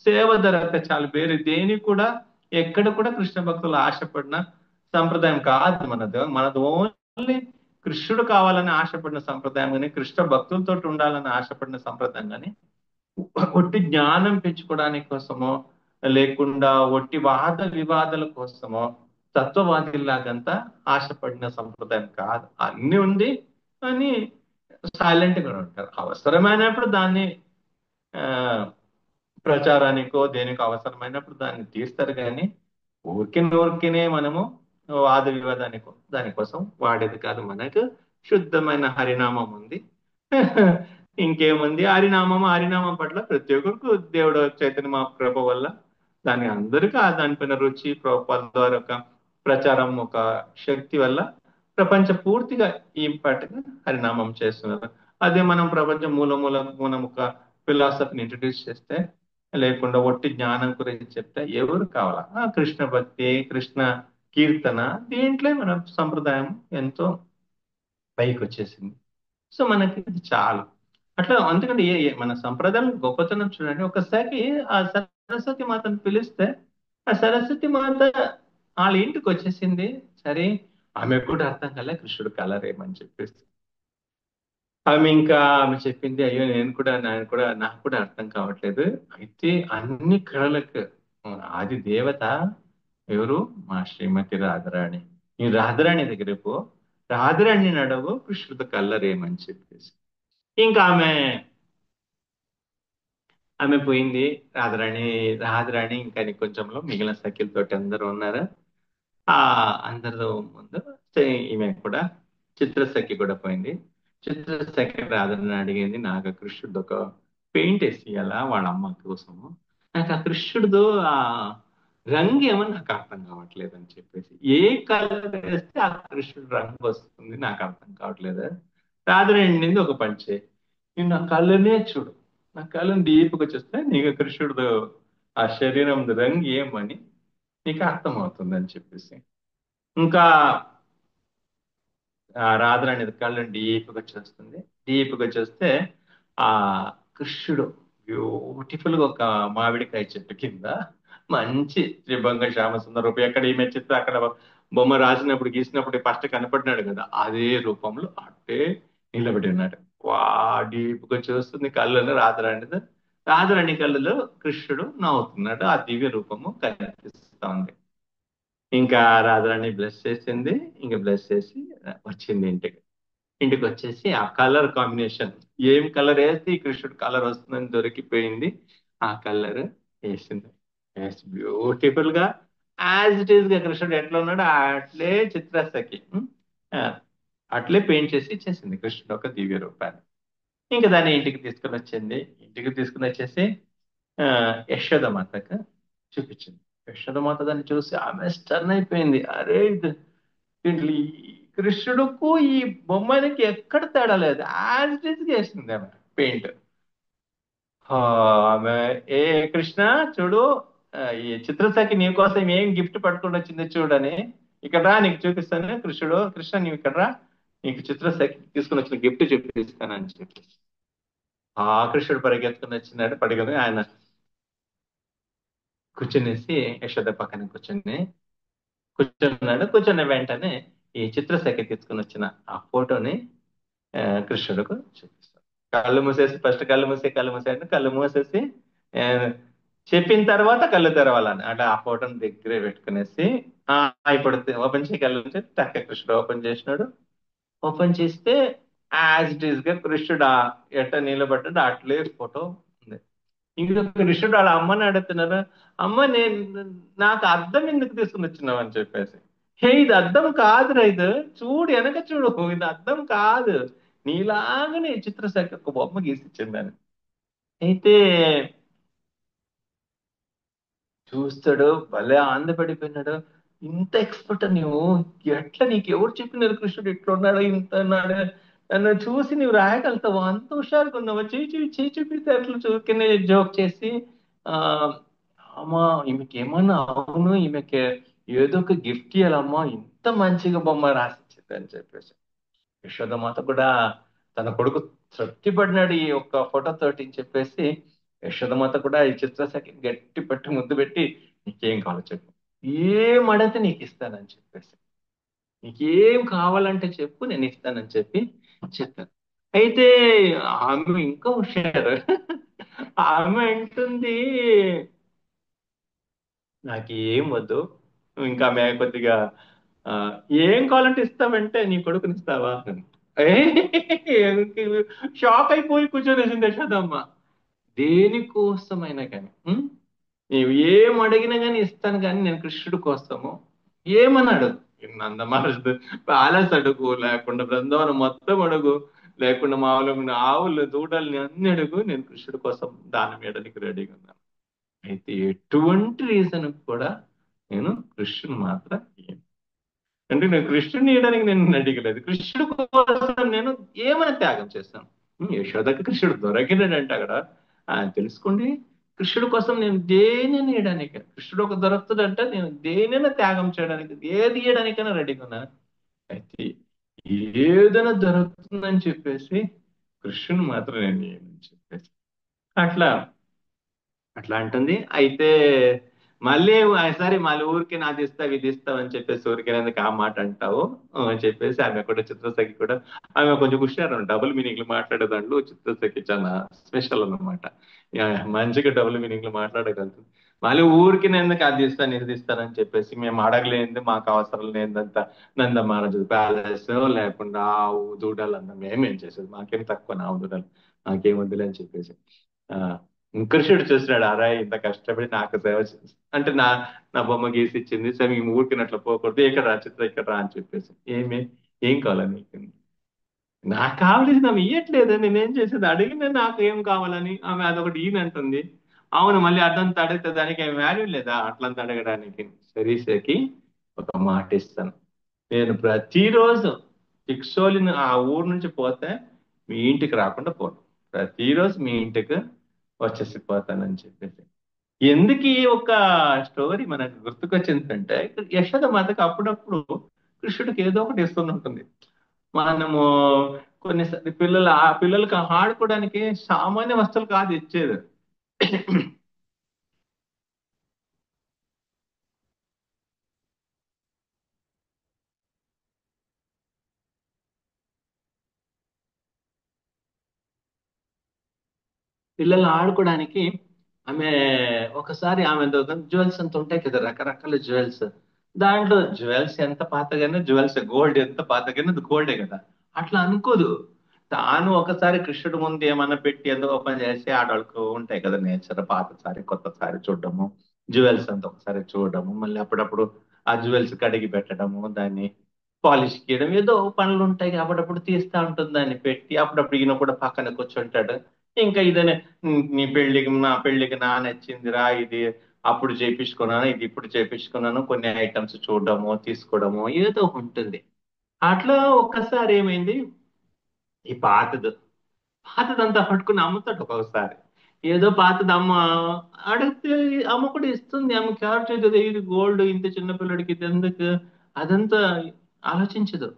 సేవ దొరికితే చాలు, వేరే దేని కూడా ఎక్కడ కూడా కృష్ణ భక్తులు ఆశపడిన సంప్రదాయం కాదు మనది. మనది ఓన్లీ కృష్ణుడు కావాలని ఆశపడిన సంప్రదాయం కానీ కృష్ణ భక్తులతో ఉండాలని ఆశపడిన సంప్రదాయం కానీ ఒట్టి జ్ఞానం పెంచుకోవడానికి కోసమో లేకుండా ఒట్టి వాద వివాదాల కోసమో తత్వవాదిలాగంతా ఆశపడిన సంప్రదాయం కాదు. అన్ని ఉంది అని సైలెంట్ గా ఉంటారు. అవసరమైనప్పుడు దాన్ని ఆ ప్రచారానికో దేనికో అవసరమైనప్పుడు దాన్ని తీస్తారు. కానీ ఊరికినే మనము వాద వివాదానికో దానికోసం వాడేది కాదు. మనకు శుద్ధమైన హరినామం ఉంది. ఇంకేముంది, హరినామం హరినామం పట్ల ప్రతి ఒక్కరికి దేవుడు చైతన్య మహాప్రభు వల్ల దాని అందరికీ దానిపైన రుచి ప్రభుపాద ద్వారా ఒక ప్రచారం ఒక శక్తి వల్ల ప్రపంచ పూర్తిగా ఈ పాటిగా హరినామం చేస్తున్నారు. అదే మనం ప్రపంచం మనం ఒక ఫిలాసఫీని ఇంట్రడ్యూస్ చేస్తే లేకుండా ఒట్టి జ్ఞానం గురించి చెప్తే ఎవరు కావాలా? కృష్ణ భక్తి కృష్ణ కీర్తన దీంట్లో మన సంప్రదాయం ఎంతో పైకి వచ్చేసింది. సో మనకి ఇది చాలు. అట్లా అందుకంటే మన సంప్రదాయం గొప్పతనం చూడండి. ఒకసారి ఆ సరస్వతి మాతను పిలిస్తే ఆ సరస్వతి మాత వాళ్ళ ఇంటికి వచ్చేసింది. సరే ఆమె కూడా అర్థం కాలే కృష్ణుడు కలర్ ఏమని చెప్పేసి. ఆమె చెప్పింది, అయ్యో నాకు కూడా అర్థం కావట్లేదు. అయితే అన్ని కళలకు ఆది దేవత ఎవరు? మా శ్రీమతి రాధారాణి. ఈ రాధారాణి దగ్గర పో, రాధారాణిని అడవు కృష్ణుడితో కల్లరేమని చెప్పేసి. ఇంకా ఆమె పోయింది. రాధారాణి రాధారాణి ఇంకా కొంచెంలో మిగిలిన సఖిలతోటి అందరూ ఉన్నారు. ఆ అందరితో ముందు ఈమె కూడా చిత్రసఖి కూడా పోయింది. చిత్రసఖి రాధని అడిగింది, నాకు కృష్ణుడు ఒక పెయింట్ వేసి ఇయ్యాలా వాళ్ళ అమ్మ కోసము. నాకు ఆ కృష్ణుడితో ఆ రంగు ఏమో నాకు అర్థం కావట్లేదు అని చెప్పేసి. ఏ కలర్ వేస్తే ఆ కృష్ణుడు రంగు వస్తుంది నాకు అర్థం కావట్లేదు. రాధని నింది ఒక పంచే, నువ్వు నా కళ్ళనే చూడు, నా కళ్ళని డీప్గా చూస్తే నీకు కృష్ణుడు ఆ శరీరం రంగు ఏమని నీకు అర్థమవుతుంది అని చెప్పేసి. ఇంకా ఆ రాధ అనేది కళ్ళని డీప్గా చూస్తుంది. డీప్గా చూస్తే ఆ కృష్ణుడు బ్యూటిఫుల్ గా ఒక మామిడికాయ చెట్టు కింద మంచి త్రిభంగ శ్యామ సుందర రూపం, ఎక్కడ ఈమె చిత్రం అక్కడ బొమ్మ రాసినప్పుడు గీసినప్పుడు ఫస్ట్ కనపడినాడు కదా, అదే రూపంలో అట్టే నిలబడి ఉన్నాడు. వా డీప్గా చూస్తుంది కళ్ళను రాధరాణి. రాధరాణి కళ్ళలో కృష్ణుడు నవ్వుతున్నాడు. ఆ దివ్య రూపము కనిపిస్తా ఉంది. ఇంకా రాధారాణి బ్లెస్ చేసింది. ఇంకా బ్లెస్ చేసి వచ్చింది ఇంటికి. ఇంటికి వచ్చేసి ఆ కలర్ కాంబినేషన్, ఏం కలర్ వేస్తే ఈ కృష్ణుడు కలర్ వస్తుందని దొరికిపోయింది. ఆ కలర్ వేసింది. వేసి బ్యూటిఫుల్ గా యాజ్ ఇట్ ఈస్ గా కృష్ణుడు ఎట్లా ఉన్నాడో అట్లే చిత్రసఖి అట్లే పెయింట్ చేసి ఇచ్చేసింది కృష్ణుడు ఒక దివ్య రూపాన్ని. ఇంకా దాన్ని ఇంటికి తీసుకుని వచ్చింది. ఇంటికి తీసుకుని వచ్చేసి ఆ యశోదమాతకు చూపించింది. యశోదమాత దాన్ని చూసి ఆమె స్టన్ అయిపోయింది. అరే దీంట్లో ఈ కృష్ణుడుకు ఈ బొమ్మనికి ఎక్కడ తేడా లేదు, యాజ్ ఇట్ ఈస్ వేసింది ఆమె పెయింట్. ఆమె, ఏ కృష్ణ చూడు, ఈ చిత్రసఖి నీ కోసం ఏం గిఫ్ట్ పట్టుకొని వచ్చింది చూడని, ఇక్కడ రా నీకు చూపిస్తాను. కృష్ణ నీవు ఇక్కడ రా, నీకు చిత్రసఖి తీసుకుని వచ్చిన గిఫ్ట్ చూపిస్తానని చెప్పి ఆ కృష్ణుడు పరిగెత్తుకుని వచ్చినాడు. పడిగని ఆయన కూర్చునేసి యశోద పక్కన కూర్చున్నాడు. కూర్చున్న వెంటనే ఈ చిత్రసఖి తీసుకుని వచ్చిన ఆ ఫోటోని కృష్ణుడికి చూపిస్తాడు. ఫస్ట్ కళ్ళు మూసేయండి, కళ్ళు మూసేసి ఆ, చెప్పిన తర్వాత కళ్ళు తెరవాలని అంటే ఆ ఫోటోని దగ్గరే పెట్టుకునేసి ఆ ఇప్పుడు ఓపెన్ చేయి కళ్ళు నుంచి టక్క కృష్ణుడు ఓపెన్ చేసినాడు. ఓపెన్ చేస్తే యాజ్ ఇట్ ఈస్ గా కృష్ణుడు ఎట్ట నిలబడ్డాడు అట్లే ఫోటో ఉంది. ఇంకా కృష్ణుడు వాళ్ళ అమ్మని అడుగుతున్నారు, అమ్మ నాకు అద్దం ఎందుకు తీసుకుని వచ్చినావు అని చెప్పేసి. హే ఇది అద్దం కాదురా, ఇది చూడు వెనక చూడు, ఇది అద్దం కాదు, నీలాగనే చిత్రశాఖ ఒక బొమ్మ గీసిచ్చిందని. అయితే చూస్తాడు, భలే ఆనందపడిపోయినాడు. ఇంత ఎక్స్పర్ట్ నువ్వు, ఎట్లా నీకు ఎవరు చెప్పినారు కృష్ణుడు ఇట్లా ఉన్నాడు ఇంత ఉన్నాడు, నన్ను చూసి నువ్వు రాయగలుగుతావు, అంత హుషారుగా ఉన్నావు, చేయి చూపిస్తే అట్లా చూసుకునే జోక్ చేసి ఆ అమ్మా ఈమెకి ఏమన్నా అవును, ఈమెకి ఏదో ఒక గిఫ్ట్ ఇవ్వాలమ్మా, ఇంత మంచిగా బొమ్మ రాసిచ్చింది అని చెప్పేసి. యశోదమాత కూడా తన కొడుకు తృప్తి పడినాడు ఈ ఒక్క ఫోటో తోటి అని చెప్పేసి, యశోదమాత కూడా ఈ చిత్రసఖి గట్టి పట్టి ముద్దు పెట్టి, నీకేం కావాలో చెప్పు, ఏం అడిగితే నీకు ఇస్తానని చెప్పేసి, నీకేం కావాలంటే చెప్పు నేను ఇస్తానని చెప్పాను. అయితే ఆమె ఇంకా హుషారు. ఆమె అంటుంది, నాకు ఏం వద్దు, ఇంకా ఆమె కొద్దిగా ఆ, ఏం కావాలంటే ఇస్తావంటే నీ కొడుకుని ఇస్తావా షాక్ అయిపోయి కూర్చొనేసింది యశోదమ్మ. దేనికోసమైనా కానీ నీవు ఏం అడిగినా కానీ ఇస్తాను, కానీ నేను కృష్ణుడి కోసము ఏమని అడుగు, నందమహారాజు ప్యాలెస్ అడుగు, లేకుండా బృందావనం మొత్తం అడుగు, లేకుండా మామూలుగా ఆవులు దూడల్ని అన్ని అడుగు, నేను కృష్ణుడి కోసం దానం వేయడానికి రెడీగా ఉన్నాను. అయితే ఎటువంటి రీజన్ కూడా నేను కృష్ణుని మాత్రం అంటే నేను కృష్ణుని ఇయడానికి నేను అడిగలేదు, కృష్ణుడు కోసం నేను ఏమైనా త్యాగం చేస్తాను. యశోదకి కృష్ణుడు దొరికినాడంటే అక్కడ తెలుసుకోండి, కృష్ణుడు కోసం నేను దేనిని ఇయడానికి, కృష్ణుడు ఒక దొరుకుతుందంటే నేను దేనైనా త్యాగం చేయడానికి, ఏది ఇయడానికైనా రెడీగా ఉన్నాను. అయితే ఏదైనా దొరుకుతుందని చెప్పేసి కృష్ణుని మాత్రం నేను చెప్పేసి అట్లా అట్లా అంటుంది. అయితే మళ్ళీ సరే మళ్ళీ ఊరికి నాది ఇస్తావు ఇది ఇస్తావు అని చెప్పేసి ఊరికే ఎందుకు ఆ మాట అంటావు అని చెప్పేసి ఆమె కూడా చిత్రసఖి కూడా ఆమె కొంచెం హుషారు డబుల్ మీనింగ్లు మాట్లాడే దాంట్లో చిత్రసఖి చాలా స్పెషల్ అన్నమాట. మంచిగా డబుల్ మీనింగ్లు మాట్లాడగలుగుతుంది. మళ్ళీ ఊరికి నేను ఎందుకు అది ఇస్తాను ఇది ఇస్తానని చెప్పేసి మేము అడగలేనిది మాకు అవసరం లేదంత నంద మహారాజు ప్యాలెస్ లేకుండా ఆవు దూడలు అన్న మేమేం చేసేది మాకేం తక్కువ ఆవు దూడలు నాకేం వద్దులే అని చెప్పేసి ఆ కృష్ణుడు చూసినాడు అరా ఇంత కష్టపడి నాకు సేవ అంటే నా బొమ్మ గీసి ఇచ్చింది సరే మేము ఊరికినట్లు పోకూడదు ఇక్కడ రా చిత్ర ఇక్కడ రా అని చెప్పేసి ఏం కావాలా నీకు నాకు కావలేదు ఆమె ఇయ్యట్లేదు నేనేం చేసేది అడిగిన నాకు ఏం కావాలని ఆమె అదొకటి ఈయనంటుంది. అవును మళ్ళీ అర్థంత అడిగితే దానికి ఏం వాల్యూ లేదా అట్లంతా అడగడానికి. సరీసకి ఒక మాట ఇస్తాను నేను ప్రతిరోజు టిక్సోలిని ఆ ఊరు నుంచి పోతే మీ ఇంటికి రాకుండా పోను ప్రతిరోజు మీ ఇంటికి వచ్చేసి పోతానని చెప్పేసి. ఎందుకు ఈ ఒక స్టోరీ మనకు గుర్తుకొచ్చిందంటే యశోద మాతకి అప్పుడప్పుడు కృష్ణుడికి ఏదో ఒకటి ఇస్తూనే ఉంటుంది. మనము కొన్నిసార్లు ఆ పిల్లలకి ఆడుకోవడానికి సామాన్య వస్తువులు కాదు ఇచ్చేది. పిల్లలు ఆడుకోవడానికి ఆమె ఒకసారి ఆమె జ్యువెల్స్ అంత ఉంటాయి కదా రకరకాల జ్యువెల్స్. దాంట్లో జ్యువెల్స్ ఎంత పాతగానే జ్యువెల్స్ గోల్డ్ ఎంత పాతగానే అది గోల్డే కదా అట్లా అనుకోదు. తాను ఒకసారి కృష్ణుడు ముందు ఏమన్నా పెట్టి ఏదో ఓపెన్ చేసి ఆడవాళ్ళకు ఉంటాయి కదా నేచర్ పాత సారి కొత్త సారి చూడడము జ్యువెల్స్ అంతా ఒకసారి చూడడము మళ్ళీ అప్పుడప్పుడు ఆ జ్యువెల్స్ కడిగి పెట్టడము దాన్ని పాలిష్ చేయడం ఏదో పనులు ఉంటాయి అప్పుడప్పుడు తీస్తా ఉంటుంది దాన్ని పెట్టి అప్పుడప్పుడు ఈయన కూడా పక్కన కూర్చుంటాడు. ఇంకా ఇదనే నా పెళ్లికి నా నచ్చిందిరా ఇది అప్పుడు చేపించుకున్నాను ఇది ఇప్పుడు చేపించుకున్నాను కొన్ని ఐటమ్స్ చూడడము తీసుకోవడము ఏదో ఉంటుంది. అట్లా ఒక్కసారి ఏమైంది ఈ పాతదంతా పట్టుకుని అమ్ముతాడు ఒక్కొక్కసారి. ఏదో పాతది అమ్మ అడిగితే అమ్మ కూడా ఇస్తుంది ఆమె క్యారెట్ అవుతుంది ఇది గోల్డ్ ఇంత చిన్న పిల్లడికి ఇది ఎందుకు అదంతా ఆలోచించదు.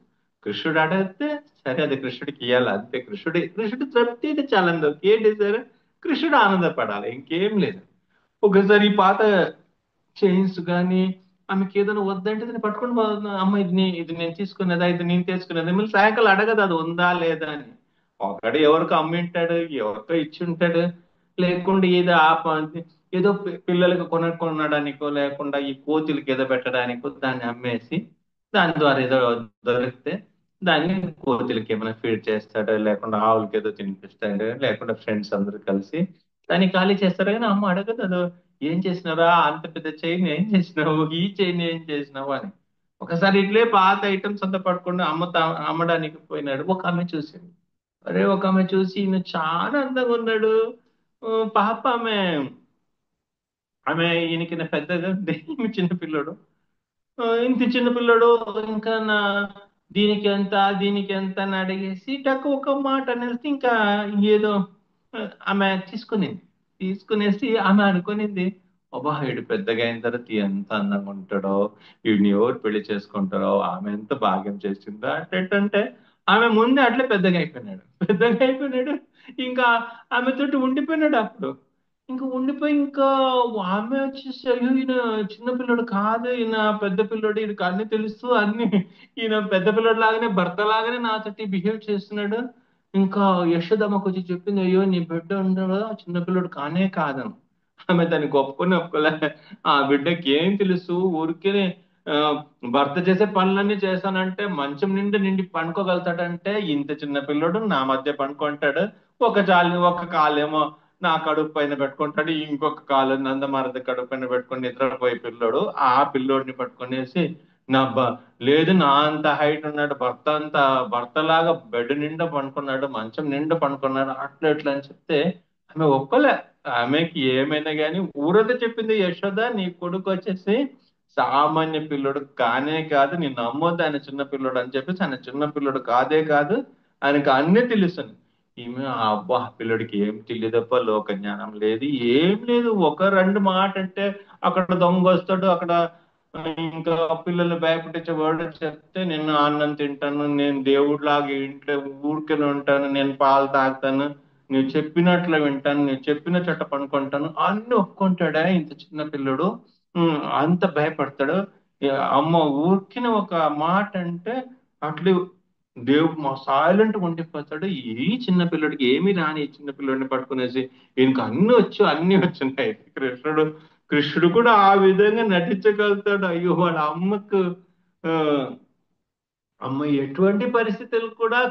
కృష్ణుడు అడిగితే సరే అది కృష్ణుడికి ఇవ్వాలి అంతే కృష్ణుడు తృప్తి ఇది చాలా ఏంటి సరే కృష్ణుడు ఆనందపడాలి ఇంకేం లేదు. ఒకసారి ఈ పాత చైన్స్ కానీ ఆమెకి ఏదైనా వద్దంటే దాన్ని పట్టుకొని అమ్మ ఇది నేను తీసుకునేదా ఇది నేను తీసుకునేదా మళ్ళీ సాయంకాలం అడగదు అది ఉందా లేదా అని. ఒకడు ఎవరికో అమ్మింటాడు ఎవరికో ఇచ్చి ఉంటాడు లేకుండా ఏదో పిల్లలకి కొనడానికో లేకుండా ఈ కోతులకి ఏదో పెట్టడానికో దాన్ని అమ్మేసి దాని ద్వారా ఏదో దొరికితే దాన్ని కోతులకి ఏమైనా ఫీడ్ చేస్తాడు లేకుండా ఆవులకి ఏదో తినిపిస్తాడు లేకుండా ఫ్రెండ్స్ అందరూ కలిసి దాన్ని ఖాళీ చేస్తారు కానీ అమ్మ అడగదు అది ఏం చేసినారా అంత పెద్ద చైన్ ఏం చేసినావు ఈ చైన్ ఏం చేసినావు అని. ఒకసారి ఇట్లే పాత ఐటమ్స్ అంతా పట్టుకుండా అమ్మడానికి పోయినాడు ఒక ఆమె చూసింది. అరే ఒక ఆమె చూసి ఈయన చాలా అందంగా ఉన్నాడు. పాప ఆమె ఈయనకి పెద్దగా ఉంది ఈమె చిన్న పిల్లడు. ఇంత చిన్న పిల్లడు ఇంకా దీనికి ఎంత అని అడిగేసి టక్ ఒక మాట అనేసి ఇంకా ఏదో ఆమె తీసుకునేసి ఆమె అనుకునింది అబ్బా వీడు పెద్దగా అయిన తర్వాత ఎంత అందంగా ఉంటాడో వీడిని ఎవరు పెళ్లి చేసుకుంటారో ఆమె ఎంత భాగ్యం చేసిందో అంటే ఆమె ముందే అట్లే పెద్దగా అయిపోయినాడు ఇంకా ఆమెతోటి ఉండిపోయినాడు అప్పుడు. ఇంకా ఉండిపోయి ఇంకా ఆమె వచ్చేసి అయ్యో ఈయన చిన్న పిల్లడు కాదు ఈయన పెద్ద పిల్లడు ఈయనకి అన్ని తెలుసు అన్ని ఈయన పెద్ద పిల్లడు లాగానే భర్త లాగానే నాతోటి బిహేవ్ చేస్తున్నాడు. ఇంకా యశోదమ్మకు వచ్చి చెప్పింది అయ్యో నీ బిడ్డ ఉండడు చిన్న పిల్లడు కానే కాదని. ఆమె దానికి ఒప్పుకోలే ఆ బిడ్డకి ఏం తెలుసు ఊరికే ఆ, భర్త చేసే పనులన్నీ చేశానంటే మంచం నిండి పండుకోగలుగుతాడంటే ఇంత చిన్న పిల్లడు నా మధ్య పండుకుంటాడు. ఒక కాలేమో నా కడుపు పైన పెట్టుకుంటాడు ఇంకొక కాలు నందమారది కడుపు పైన పెట్టుకొని నిద్రపోయే పిల్లోడు ఆ పిల్లోడిని పట్టుకునేసి లేదు నా అంత హైట్ ఉన్నాడు భర్తలాగా బెడ్ నిండా పండుకున్నాడు మంచం నిండా పండుకున్నాడు అట్లా ఇట్లా అని చెప్తే ఆమె ఒక్కలే. ఆమెకి ఏమైనా కానీ ఊరద చెప్పింది యశోద నీ కొడుకు వచ్చేసి సామాన్య పిల్లడు కానే కాదు నేను నమ్మొద్దు ఆయన చిన్న పిల్లడు అని చెప్పేసి ఆయన చిన్న పిల్లడు కాదే కాదు ఆయనకు అన్ని తెలుసు. ఈమె అబ్బా పిల్లడికి ఏం తెలియదప్ప లోక జ్ఞానం లేదు ఏం లేదు ఒక రెండు మాట అంటే అక్కడ దొంగ వస్తాడు అక్కడ ఇంకా పిల్లలు భయపెట్టించే వర్డ్ చెప్తే నేను అన్నం తింటాను నేను దేవుడిలాగా ఇంట్లో ఊరికెళ్ళి ఉంటాను నేను పాలు తాగుతాను నువ్వు చెప్పినట్లు వింటాను నువ్వు చెప్పిన చోట పనుకుంటాను అన్ని ఒప్పుకుంటాడా ఇంత చిన్న పిల్లడు. అంత భయపడతాడు. అమ్మ ఊరికిన ఒక మాట అంటే అట్లే దేవుడు మా సైలెంట్గా ఉండిపోతాడు. ఈ చిన్న పిల్లడికి ఏమి రాని ఈ చిన్న పిల్లడిని పట్టుకునేసి ఈయనకు అన్ని వచ్చున్నాయి. కృష్ణుడు కూడా ఆ విధంగా నటించగలుగుతాడు. అయ్యో వాళ్ళ అమ్మకు ఆ, అమ్మ ఎటువంటి పరిస్థితులు కూడా ఆ,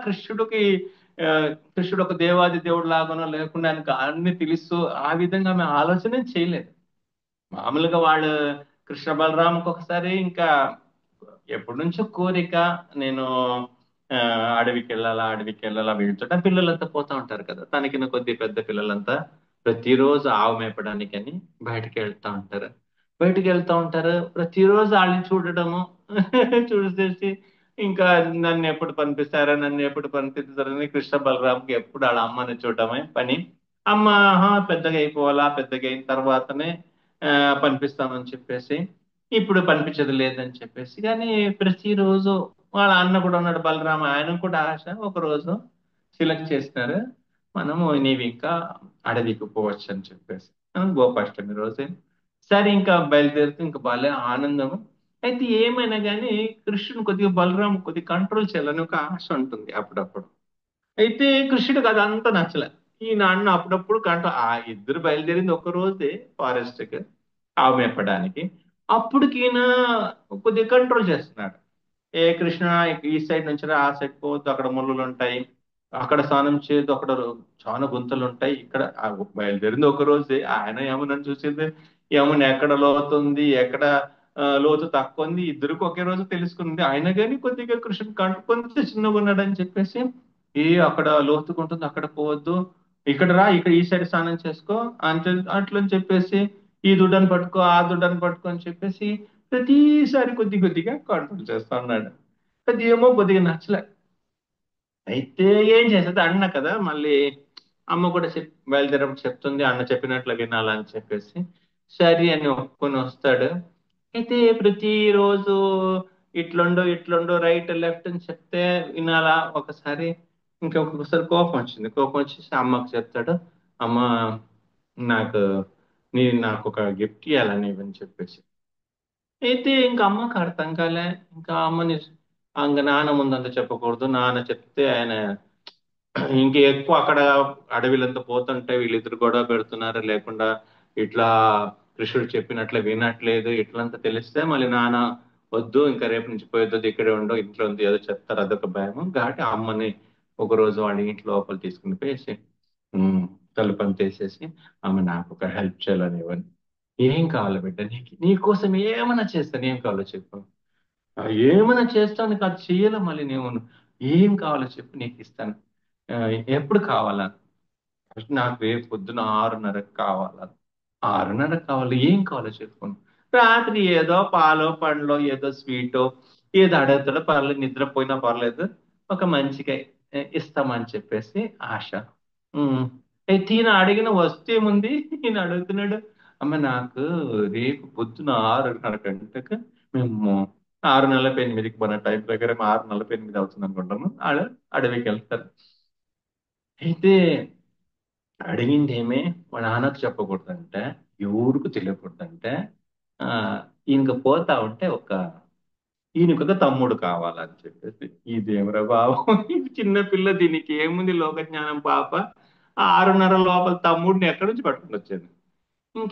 కృష్ణుడు ఒక దేవాది దేవుడు లాగానో లేకుండా ఆయనకు అన్ని తెలుసు ఆ విధంగా ఆమె ఆలోచన చేయలేదు. మామూలుగా వాళ్ళు కృష్ణ బలరాంకి ఒకసారి ఇంకా ఎప్పటి నుంచో కోరిక, నేను ఆ, అడవికి వెళ్ళాలా వెళ్తుంటా పిల్లలంతా పోతా ఉంటారు కదా, తనకిన కొద్ది పెద్ద పిల్లలంతా ప్రతిరోజు ఆవు మేపడానికి అని బయటికి వెళ్తా ఉంటారు ప్రతిరోజు వాళ్ళని చూడటము చూసేసి ఇంకా నన్ను ఎప్పుడు పంపిస్తారని కృష్ణ బలరాంకి ఎప్పుడు వాళ్ళ అమ్మని చూడటమే పని. అమ్మ పెద్దగా అయిపోవాలా, పెద్దగా అయిన తర్వాతనే ఆ, పంపిస్తామని చెప్పేసి ఇప్పుడు పంపించదు లేదని చెప్పేసి. కానీ ప్రతిరోజు వాళ్ళ అన్న కూడా ఉన్నాడు బలరామ, ఆయన కూడా ఆశ ఒక రోజు సెలెక్ట్ చేసినారు, మనము నీవి ఇంకా అడవికి పోవచ్చు అని చెప్పేసి. గోపాష్టమి రోజే సరే ఇంకా బయలుదేరుతూ ఇంకా భలే ఆనందము. అయితే ఏమైనా కానీ కృష్ణుని కొద్దిగా బలరాం కొద్దిగా కంట్రోల్ చేయాలని ఒక ఆశ ఉంటుంది అప్పుడప్పుడు. అయితే కృష్ణుడికి అదంతా నచ్చలే. ఈ నాన్న అప్పుడప్పుడు ఆ ఇద్దరు బయలుదేరింది ఒక రోజే ఫారెస్ట్ కి ఆవు మేపడానికి. అప్పటికి ఈయన కొద్దిగా కంట్రోల్ చేస్తున్నాడు. ఏ కృష్ణ, ఈ సైడ్ నుంచి రా, ఆ సైడ్ పోవద్దు, అక్కడ ముళ్ళులు ఉంటాయి, అక్కడ స్నానం చేయొద్దు, అక్కడ చాలా గుంతలు ఉంటాయి. ఇక్కడ బయలుదేరింది ఒక రోజే. ఆయన యమునని చూసింది, యమున ఎక్కడ లోతుంది, ఎక్కడ లోతు తక్కువ ఉంది, ఇద్దరికి ఒకే రోజు తెలుసుకుంది. ఆయన కానీ కొద్దిగా కృష్ణుడు కొంచెం చిన్నగా ఉన్నాడని చెప్పేసి అక్కడ లోతుకుంటుంది, అక్కడ పోవద్దు, ఇక్కడ రా, ఇక్కడ ఈ సైడ్ స్నానం చేసుకో అంటే అట్లని చెప్పేసి, ఈ దుడ్డని పట్టుకో, ఆ దుడ్డని పట్టుకో అని చెప్పేసి ప్రతిసారి కొద్ది కొద్దిగా కంట్రోల్ చేస్తా ఉన్నాడు. అది ఏమో కొద్దిగా నచ్చలే. అయితే ఏం చేసేది, అన్న కదా మళ్ళీ అమ్మ కూడా బయలుదేరప్పుడు చెప్తుంది, అన్న చెప్పినట్లు వినాలని చెప్పేసి సరే అని ఒప్పుకొని వస్తాడు. అయితే ప్రతిరోజు ఇట్లుండు రైట్ లెఫ్ట్ అని చెప్తే వినాలా. ఒకసారి ఇంకా ఒక్కొక్కసారి కోపం వచ్చేసి అమ్మకు చెప్తాడు, అమ్మ నాకు నాకు ఒక గిఫ్ట్ ఇవ్వాలని ఇవని చెప్పేసి. అయితే ఇంకా అమ్మకి అర్థం కాలే. ఇంకా అమ్మని ఇంక నాన్న ముందంత చెప్పకూడదు, నాన్న చెప్తే ఆయన ఇంక ఎక్కువ అక్కడ అడవిలంతా పోతుంటే వీళ్ళిద్దరు గొడవ పెడుతున్నారు, లేకుండా ఇట్లా కృష్ణుడు చెప్పినట్లు వినట్లేదు ఇట్లంతా తెలిస్తే మళ్ళీ నాన్న వద్దు, ఇంకా రేపు నుంచి పోయేది ఇక్కడే ఉండవు, ఇంట్లో ఉంది ఏదో చెప్తారు, అదొక భయం. కాబట్టి అమ్మని ఒక రోజు వాళ్ళ ఇంట్లో లోపల తీసుకుని పోయేసి ఉమ్, తలుపని తీసేసి, ఆమె నాకు ఒక హెల్ప్ చేయాలని ఇవ్వని, ఏం కావాలి బిడ్డ, నీకోసం ఏమైనా చేస్తాను, ఏం కావాలో చెప్పు. ఏమైనా చేస్తాను కాదు, చెయ్యాలి మళ్ళీ నేను, ఏం కావాలో చెప్పు నీకు ఇస్తాను. ఆ, ఎప్పుడు కావాలా, నాకు రేపు పొద్దున 6:30కి కావాలా. 6:30కి కావాలి, ఏం కావాలో చెప్పుకోను. రాత్రి ఏదో పాలో పండ్లో ఏదో స్వీటో ఏదో అడుగుతాడో పర్లేదు, నిద్రపోయినా పర్లేదు, ఒక మంచిగా ఇస్తామని చెప్పేసి ఆశ. ఉమ్. అయితే ఈయన అడిగిన వస్తువు ఏముంది, ఈయన అడుగుతున్నాడు, అమ్మ నాకు రేపు పొద్దున 6:30 గంటలకు మేము 6:48కి మన టైం ప్రకారం 6:48 అవుతుంది అనుకుంటాము, వాళ్ళు అడవికి వెళ్తారు. అయితే అడిగింది ఏమే, వాళ్ళ నాన్నకు చెప్పకూడదంటే, ఎవరికి తెలియకూడదంటే ఆ ఈయనకి పోతా ఉంటే ఈయనకు ఒక తమ్ముడు కావాలని చెప్పేసి. ఇదేమరా బాబు, ఇది చిన్న పిల్ల, దీనికి ఏముంది లోక జ్ఞానం పాప, 6:30 లోపల తమ్ముడిని ఎక్కడి నుంచి పట్టుకుని వచ్చేది. ఇంక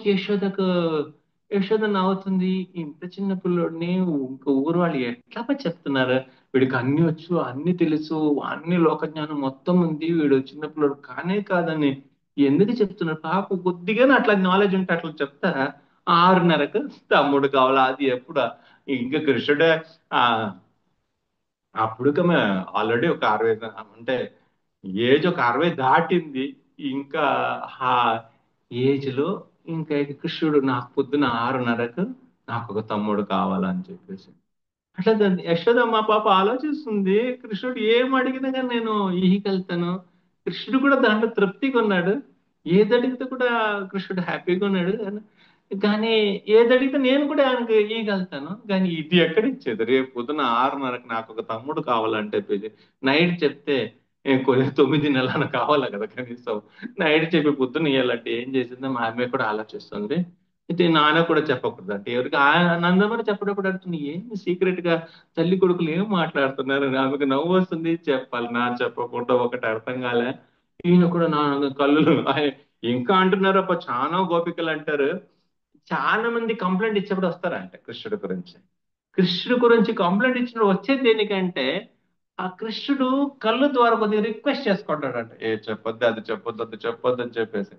యశోద నవ్వుతుంది, ఇంత చిన్న పిల్లోడిని ఇంక ఊరు వాళ్ళు ఎట్లా చెప్తున్నారు, వీడికి అన్ని వచ్చు, అన్ని తెలుసు, అన్ని లోక జ్ఞానం మొత్తం ఉంది, వీడు చిన్న పిల్లోడు కానే కాదని ఎందుకు చెప్తున్నారు. పాప కొద్దిగానే అట్లా నాలెడ్జ్ ఉంటే అట్లా చెప్తారా. 6:30కు తమ్ముడు కావాలా, అది ఎప్పుడు ఇంకా కృష్ణుడే ఆ అప్పుడు ఆల్రెడీ ఒక 60 అంటే ఏజ్ ఒక 60 దాటింది. ఇంకా ఆ ఏజ్ లో ఇంకా కృష్ణుడు నాకు పొద్దున 6:30కు నాకు ఒక తమ్ముడు కావాలని చెప్పేసి. అట్లా యశోద మా పాప ఆలోచిస్తుంది, కృష్ణుడు ఏం అడిగినా కానీ నేను ఈకెళ్తాను. కృష్ణుడు కూడా దాంట్లో తృప్తిగా ఉన్నాడు, ఏది అడిగితే కూడా కృష్ణుడు హ్యాపీగా ఉన్నాడు. కానీ ఏది అడిగితే నేను కూడా ఆయనకి ఈగలుగుతాను. కానీ ఇది ఎక్కడిచ్చేది, రేపు పొద్దున 6:30కి నాకు ఒక తమ్ముడు కావాలంటే నైట్ చెప్తే కొన్ని 9 నెలలు కావాలా కదా కనీసం. నైట్ చెప్పి పొద్దున్న ఇవ్వాలంటే ఏం చేసిందో మా అమ్మాయి కూడా ఆలోచిస్తుంది. అయితే నాన్న కూడా చెప్పకూడదు అంటే ఎవరికి నందమని చెప్పేటప్పుడు అడుగుతుంది ఏంటి సీక్రెట్ గా తల్లి కొడుకులు ఏం మాట్లాడుతున్నారు ఆమెకు నవ్వు వస్తుంది చెప్పాలి నా చెప్పకుండా ఒకటి అర్థం కాలే ఈయన కూడా నా కళ్ళు ఇంకా అంటున్నారు అప్ప చాలా గోపికలు అంటారు చాలా మంది కంప్లైంట్ ఇచ్చేప్పుడు వస్తారంట కృష్ణుడి గురించి కృష్ణుడి గురించి కంప్లైంట్ ఇచ్చినప్పుడు వచ్చేది దేనికంటే ఆ కృష్ణుడు కళ్ళు ద్వారా కొద్దిగా రిక్వెస్ట్ చేసుకుంటాడంట ఏ చెప్పొద్దు అది చెప్పొద్దు అది చెప్పొద్దు అని చెప్పేసి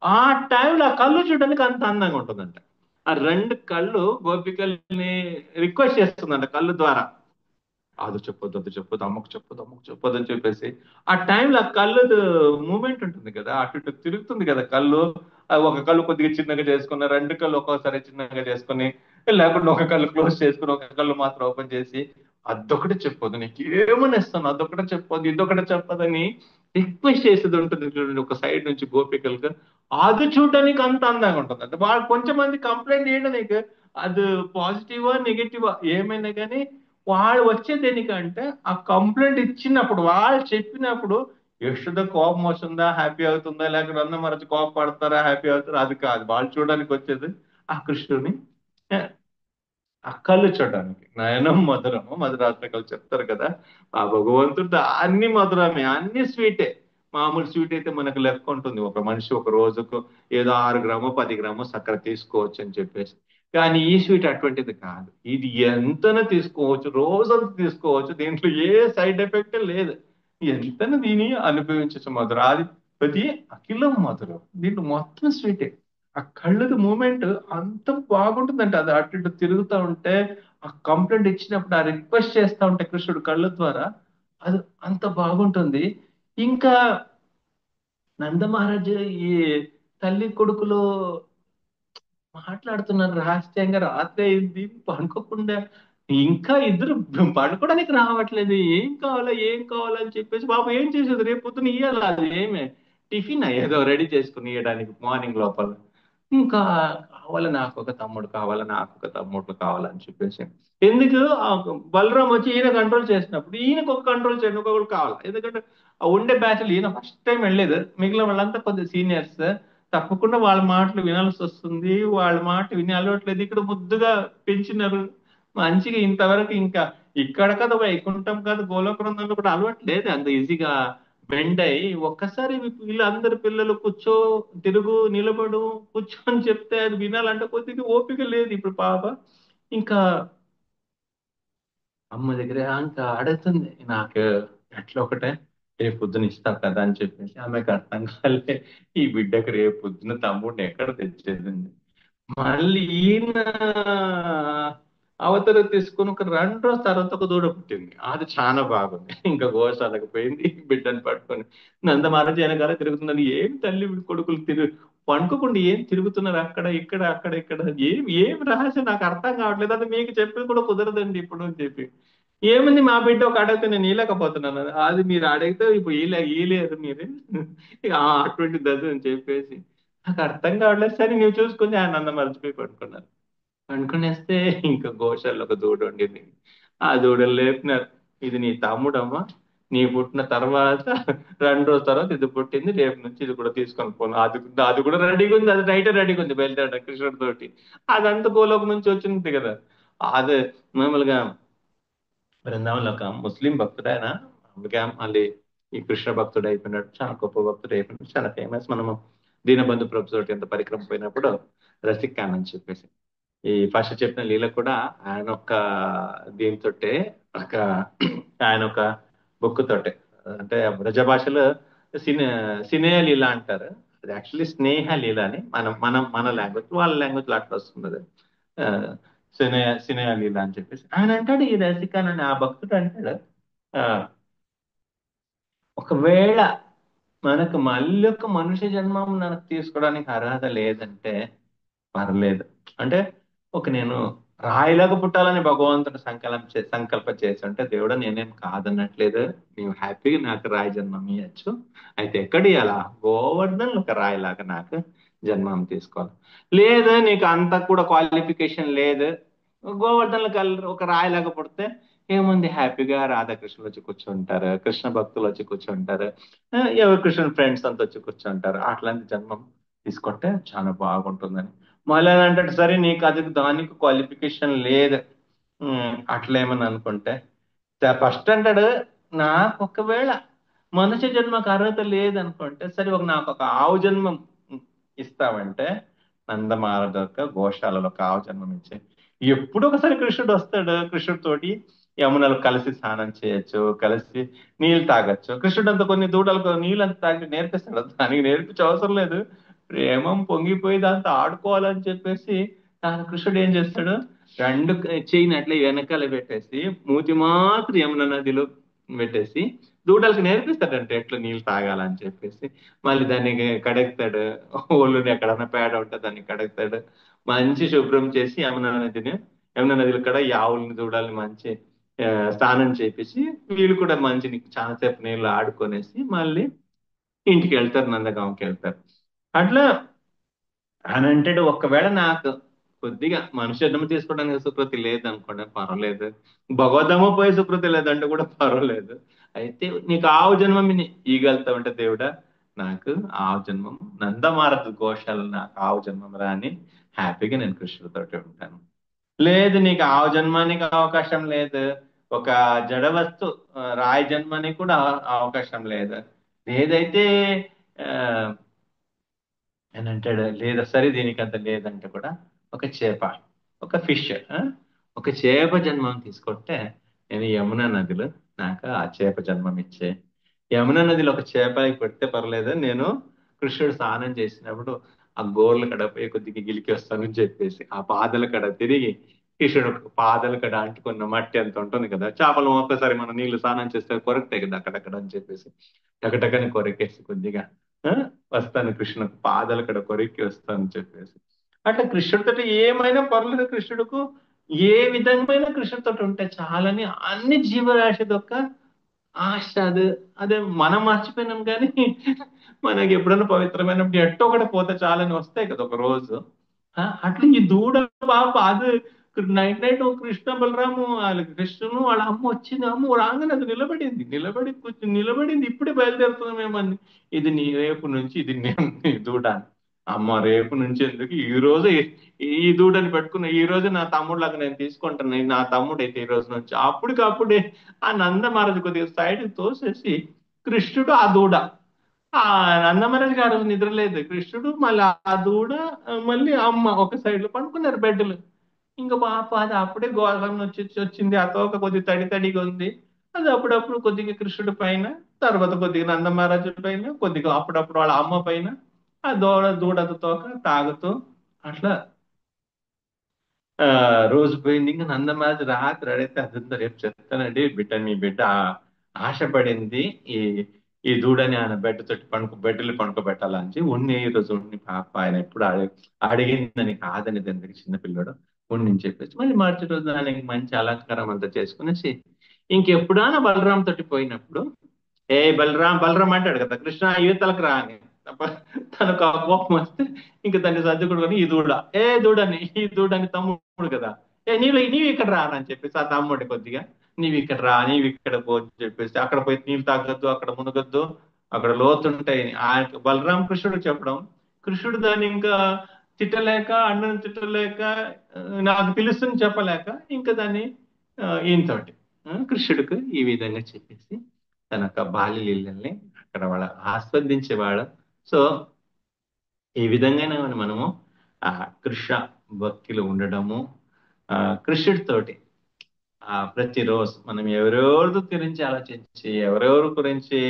ఆ టైంలో ఆ కళ్ళు చూడడానికి అంత అందంగా ఉంటుందంట ఆ రెండు కళ్ళు గోపికల్ని రిక్వెస్ట్ చేస్తుందంట కళ్ళు ద్వారా అది చెప్పొద్దు అది చెప్పొద్దు అమ్మకు చెప్పొద్దు అమ్మకు చెప్పొద్దు అని చెప్పేసి ఆ టైంలో ఆ కళ్ళు మూమెంట్ ఉంటుంది కదా అటు ఇటు తిరుగుతుంది కదా కళ్ళు ఆ ఒక కళ్ళు కొద్దిగా చిన్నగా చేసుకుని రెండు కళ్ళు ఒక్కోసారి చిన్నగా చేసుకుని లేకుండా ఒక కళ్ళు క్లోజ్ చేసుకుని ఒక కళ్ళు మాత్రం ఓపెన్ చేసి అదొకటి చెప్పొద్దు నీకు ఏమని ఇస్తాను అదొకటే చెప్పొద్దు ఇదొకటే చెప్పదని రిక్వెస్ట్ చేసేది ఉంటుంది చూడండి ఒక సైడ్ నుంచి గోపికలుగా అది చూడడానికి అంత అందంగా ఉంటుంది అంటే వాళ్ళు కొంచెం మంది కంప్లైంట్ చేయడానికి అది పాజిటివా నెగిటివా ఏమైనా కానీ వాళ్ళు వచ్చేది దేనికంటే ఆ కంప్లైంట్ ఇచ్చినప్పుడు వాళ్ళు చెప్పినప్పుడు యశోద కోపం వస్తుందా హ్యాపీ అవుతుందా లేకపోతే అన్న మరచి కోపం పడతారా హ్యాపీ అవుతారా అది కాదు వాళ్ళు చూడడానికి వచ్చేది ఆ కృష్ణుని ఆ కళ్ళు చూడడానికి నయనం మధురము మధురాత్మకలు చెప్తారు కదా ఆ భగవంతుడు అన్ని మధురమే అన్ని స్వీటే మామూలు స్వీట్ అయితే మనకు లెక్క ఉంటుంది ఒక మనిషి ఒక రోజుకు ఏదో 6 గ్రాము 10 గ్రాము చక్కెర తీసుకోవచ్చు అని చెప్పేసి కానీ ఈ స్వీట్ అటువంటిది కాదు ఇది ఎంతన తీసుకోవచ్చు రోజంతా తీసుకోవచ్చు దీంట్లో ఏ సైడ్ ఎఫెక్ట్ లేదు ఎంతన దీని అనుభవించచ్చు మధురాధిపతి అఖిలం మధురం దీంట్లో మొత్తం స్వీటే ఆ కళ్ళది మూమెంట్ అంత బాగుంటుందంటే అది అటు ఇటు తిరుగుతూ ఉంటే ఆ కంప్లైంట్ ఇచ్చినప్పుడు ఆ రిక్వెస్ట్ చేస్తా ఉంటే కృష్ణుడు కళ్ళ ద్వారా అది అంత బాగుంటుంది ఇంకా నంద మహారాజు ఈ తల్లి కొడుకులు మాట్లాడుతున్నారు రహస్యంగా రాత్రి అయింది పడుకోకుండా ఇంకా ఇద్దరు పడుకోవడానికి రావట్లేదు ఏం కావాలా అని చెప్పేసి బాబు ఏం చేసేది రేపు పొద్దున ఇయ్యాలి అది ఏమే టిఫిన్ ఏదో రెడీ చేసుకుని ఇవ్వడానికి మార్నింగ్ లోపల ఇంకా కావాలి నాకు ఒక తమ్ముడు కావాలి నాకు ఒక తమ్ముడు కావాలని చెప్పేసి ఎందుకు ఆ బలరాం వచ్చి ఈయన కంట్రోల్ చేసినప్పుడు ఈయనకు ఒక కంట్రోల్ చేయడం ఒకరు కావాలి ఎందుకంటే ఆ ఉండే బ్యాచ్లు ఈయన ఫస్ట్ టైం వెళ్ళలేదు మిగిలిన వాళ్ళంతా కొద్దిగా సీనియర్స్ తప్పకుండా వాళ్ళ మాటలు వినాల్సి వస్తుంది వాళ్ళ మాట విని అలవట్లేదు ఇక్కడ ముద్దుగా పెంచినారు మంచిగా ఇంతవరకు ఇంకా ఇక్కడ కదా వైకుంఠం కదా గోలోకరంలో కూడా అలవాట్లేదు అంత ఈజీగా బెండ్ అయ్యి ఒక్కసారి వీళ్ళందరు పిల్లలు కూర్చో తిరుగు నిలబడు కూర్చో అని చెప్తే అది వినాలంటే కొద్దిగా ఓపిక లేదు ఇప్పుడు పాప ఇంకా అమ్మ దగ్గర ఇంకా అడుగుతుంది నాకు ఎట్లా ఒకటే రేపు పొద్దున ఇస్తావు కదా అని చెప్పేసి ఆమెకు అర్థం కాలే ఈ బిడ్డకు రేపు పొద్దున తమ్ముడిని ఎక్కడ తెచ్చేదండి మళ్ళీ ఈయన అవతల తీసుకుని ఒక 2 రోజుల తర్వాత ఒక దూడ పుట్టింది అది చాలా బాగుంది ఇంకా గోశాలకు పోయింది బిడ్డను పట్టుకొని నందమారాజు వెనకాల తిరుగుతుందని ఏం తల్లి కొడుకులు పండుకోకుండా ఏం తిరుగుతున్నారు అక్కడ ఇక్కడ అక్కడ ఇక్కడ ఏం రహస్యం నాకు అర్థం కావట్లేదు అది మీకు చెప్పేది కూడా కుదరదండి ఇప్పుడు అని చెప్పి ఏముంది మా బిడ్డ ఒక అడిగితే నేను ఈలేకపోతున్నాను అది మీరు అడిగితే ఇప్పుడు ఈలేరు మీరు ఇక అటువంటి దశ అని చెప్పేసి నాకు అర్థం కావట్లేదు సరే నువ్వు చూసుకుని ఆయన అన్న మర్చిపోయి పడుకున్నారు పడుకునేస్తే ఇంకా గోశాలలో ఒక దూడ ఉండింది ఆ దూడలు లేపినారు ఇది నీ తమ్ముడమ్మా నీ పుట్టిన తర్వాత 2 రోజుల తర్వాత ఇది పుట్టింది రేపు నుంచి ఇది కూడా తీసుకొని పోను అది కూడా రెడీగా ఉంది అది నైట్ రెడీగా ఉంది బయలుదేరడం కృష్ణుడి తోటి అదంతా గోలోక నుంచి వచ్చింది కదా అదే మామూలుగా బృందావనంలో ఒక ముస్లిం భక్తుడు ఆయన అందుకే మళ్ళీ ఈ కృష్ణ భక్తుడు అయిపోయినాడు చాలా గొప్ప భక్తుడు అయిపోయినాడు చాలా ఫేమస్ మనము దీనబంధు ప్రభు తోటి ఎంత పరిక్రమ పోయినప్పుడు రసిక్ ఖాన్ అని చెప్పేసి ఈ ఫస్ట్ చెప్పిన లీల కూడా ఆయన ఒక దీంతో ఒక ఆయన ఒక బుక్ తోటే అంటే బ్రజ భాషలో సినే సినేయ లీల అంటారు అది యాక్చువల్లీ స్నేహ లీల అని మన లాంగ్వేజ్ వాళ్ళ లాంగ్వేజ్ లో అట్లా వస్తుంది అది ఆ, సినేయ లీల అని చెప్పేసి ఆయన అంటాడు ఈ రసికాన్ అని ఆ భక్తుడు అంటాడు ఆ, ఒకవేళ మనకు మళ్ళీ ఒక మనుష్య జన్మం మనకు తీసుకోవడానికి అర్హత లేదంటే పర్లేదు అంటే నేను రాయిలాగా పుట్టాలని భగవంతుడు సంకల్పం చేసి ఉంటే దేవుడు నేనేం కాదన్నట్లేదు నీవు హ్యాపీగా నాకు రాయి జన్మం ఇవ్వచ్చు అయితే ఎక్కడ ఇవ్వాలా గోవర్ధన్ ఒక రాయిలాగా నాకు జన్మం తీసుకోవాలి లేదా నీకు అంత కూడా క్వాలిఫికేషన్ లేదు గోవర్ధన్ ఒక రాయిలాగా పుడితే ఏముంది హ్యాపీగా రాధాకృష్ణులు వచ్చి కూర్చుంటారు కృష్ణ భక్తులు వచ్చి కూర్చుంటారు ఎవరు కృష్ణ ఫ్రెండ్స్ అంతా వచ్చి కూర్చుంటారు అట్లాంటి జన్మం తీసుకుంటే చాలా బాగుంటుందని మళ్ళీ అని అంటాడు, సరే నీకు అది దానికి క్వాలిఫికేషన్ లేదు. అట్లేమని అనుకుంటే ఫస్ట్ అంటాడు, నాకు ఒకవేళ మనుష్య జన్మకు అర్హత లేదనుకుంటే సరే, నాకు ఒక ఆవు జన్మం ఇస్తావంటే నందమారదొక్క గోశాలలో ఒక ఆవు జన్మం ఇచ్చే. ఎప్పుడు ఒకసారి కృష్ణుడు వస్తాడు, కృష్ణుడితోటి యమునలు కలిసి స్నానం చేయొచ్చు, కలిసి నీళ్ళు తాగొచ్చు. కృష్ణుడు అంతా కొన్ని దూడలకు నీళ్ళు అంతా తాగి నేర్పిస్తాడు, దానికి నేర్పించే అవసరం లేదు. ప్రేమం పొంగిపోయి దాంతో ఆడుకోవాలని చెప్పేసి కృష్ణుడు ఏం చేస్తాడు, రెండు చెయ్యిని అట్లా వెనకాల పెట్టేసి మూతి మాత్రం యమున నదిలో పెట్టేసి దూడలకు నేర్పిస్తాడంటే ఎట్లా నీళ్ళు తాగాలని చెప్పేసి. మళ్ళీ దాన్ని కడుగుతాడు, ఒళ్ళుని ఎక్కడన్నా పేడ ఉంటే దాన్ని కడుగుతాడు, మంచి శుభ్రం చేసి యమున నదిలో కూడా ఈ ఆవుల్ని దూడల్ని మంచి స్నానం చేపించి వీళ్ళు కూడా మంచి చాలాసేపు నీళ్ళు ఆడుకొనేసి మళ్ళీ ఇంటికి వెళ్తారు, నందగాంకి వెళ్తారు. అట్లా అని అంటాడు, ఒక్కవేళ నాకు కొద్దిగా మనిషి జన్మ తీసుకోవడానికి సుకృతి లేదనుకోండి పర్వాలేదు, భగవద్దమ్మ పోయి సుకృతి లేదంటే కూడా పర్వాలేదు, అయితే నీకు ఆవు జన్మం ఈగలుతావంటే దేవుడా, నాకు ఆవు జన్మం నందమారదు గోశాల, నాకు ఆవు జన్మం రాని హ్యాపీగా నేను కృష్ణుడితోటి ఉంటాను. లేదు నీకు ఆవు జన్మానికి అవకాశం లేదు, ఒక జడ వస్తు రాయి జన్మానికి కూడా అవకాశం లేదు, ఏదైతే ఆ అని అంటాడు, లేదా సరే దీనికి అంత లేదంటే కూడా ఒక చేప, ఒక ఫిష్, ఒక చేప జన్మం తీసుకుంటే నేను యమునా నదిలో నాకు ఆ చేప జన్మం ఇచ్చే. యమునా నదిలో ఒక చేపకి పెడితే పర్లేదు, నేను కృష్ణుడు స్నానం చేసినప్పుడు ఆ గోర్ల కడ పోయి కొద్దిగా గిలికి వస్తానని చెప్పేసి ఆ పాదల కడ తిరిగి కృష్ణుడు పాదల కడ అంటుకున్న మట్టి ఎంత ఉంటుంది కదా, చేపలు ఒక్కసారి మనం నీళ్లు స్నానం చేస్తే కొరకుతాయి కదా అక్కడక్కడ అని చెప్పేసి టకటకని కొరకేసి కొద్దిగా ఆ, వస్తాను కృష్ణుడు పాదాల కడ కొరికి వస్తాను చెప్పేసి. అట్లా కృష్ణుడితో ఏమైనా పర్లేదు, కృష్ణుడుకు ఏ విధమైన కృష్ణుడితో ఉంటే చాలని అన్ని జీవరాశి యొక్క ఆశ. అదే మనం మర్చిపోయినాం కానీ మనకి ఎప్పుడైనా పవిత్రమైనప్పుడు ఎట్టో ఒకటి పోతే చాలని వస్తాయి కదా ఒక రోజు. అట్లా ఈ దూడ పాప అది నైట్ నైట్ కృష్ణ బలరాము వాళ్ళ కృష్ణును వాళ్ళ అమ్మ వచ్చింది, అమ్మ రాగానే అది నిలబడి కూర్చుని నిలబడింది, ఇప్పుడే బయలుదేరుతున్నామేమని. ఇది నీ రేపు నుంచి ఇది నీ దూడ. అమ్మ రేపు నుంచి ఎందుకు, ఈ రోజు ఈ దూడని పెట్టుకున్న, ఈ రోజు నా తమ్ముడులాగా నేను తీసుకుంటాను, నా తమ్ముడు అయితే ఈ రోజు నుంచి అప్పటికప్పుడే ఆ నందమహారాజు కొద్దిగా సైడ్ తోసేసి కృష్ణుడు ఆ దూడ, ఆ నందమహారాజు గారు నిద్రలేదు, కృష్ణుడు మళ్ళీ ఆ దూడ మళ్ళీ అమ్మ ఒక సైడ్ లో పడుకున్నారు బెడ్లు. ఇంకా పాప అది అప్పుడే గోళం వచ్చింది, ఆ తోక కొద్దిగా తడి తడిగా ఉంది. అది అప్పుడప్పుడు కొద్దిగా కృష్ణుడి పైన, తర్వాత కొద్దిగా నందమహారాజు పైన, కొద్దిగా అప్పుడప్పుడు వాళ్ళ అమ్మ పైన ఆ దూడతో తోక తాగుతూ అట్లా ఆ రోజు పోయింది. ఇంకా నందమహారాజు రాత్రి అడిగితే అదంతా రేపు చెప్తానండి బిడ్డ, మీ బిడ్డ ఆశపడింది ఈ ఈ దూడని ఆయన బెడ్లు పడుకోబెట్టాలని చెప్పి ఉన్ని, ఈ రోజు ఉన్ని పాప ఆయన ఎప్పుడు అడిగిందని కాదని ఎందుకు చిన్నపిల్లడు ఉన్ని అని చెప్పేసి మళ్ళీ మరుసటి రోజు ఆయనకి మంచి అలంకారం అంతా చేసుకునేసి ఇంకెప్పుడైనా బలరాం తోటి పోయినప్పుడు, ఏ బలరాం బలరాం అంటాడు కదా, కృష్ణ యువతలకు రా అని. తనకు ఆ కోపం వస్తే ఇంకా దాన్ని సర్దుకుడుకొని ఈ దూడ, ఈ దూడని తమ్ముడు కదా, నీవు ఇక్కడ రా అని చెప్పేసి ఆ తమ్ముడి కొద్దిగా నీవు ఇక్కడ రా, నీవు ఇక్కడ పో అని చెప్పేసి అక్కడ పోయి నీళ్ళు తాగొద్దు, అక్కడ మునగొద్దు, అక్కడ లోతుంటాయి ఆ బలరామ కృష్ణుడు చెప్పడం. కృష్ణుడు దాన్ని ఇంకా తిట్టలేక, అన్నను తిట్టలేక, నాకు తెలుసుని చెప్పలేక ఇంకా దాన్ని ఈయనతోటి కృష్ణుడికి ఈ విధంగా చెప్పేసి తన యొక్క బాల్య లీలల్ని అక్కడ వాళ్ళ ఆస్వాదించేవాడు. సో ఈ విధంగానే మనము ఆ కృష్ణ భక్తిలో ఉండడము, ఆ కృష్ణుడితోటి ప్రతిరోజు మనం ఎవరెవరి గురించి ఆలోచించి, ఎవరెవరి గురించి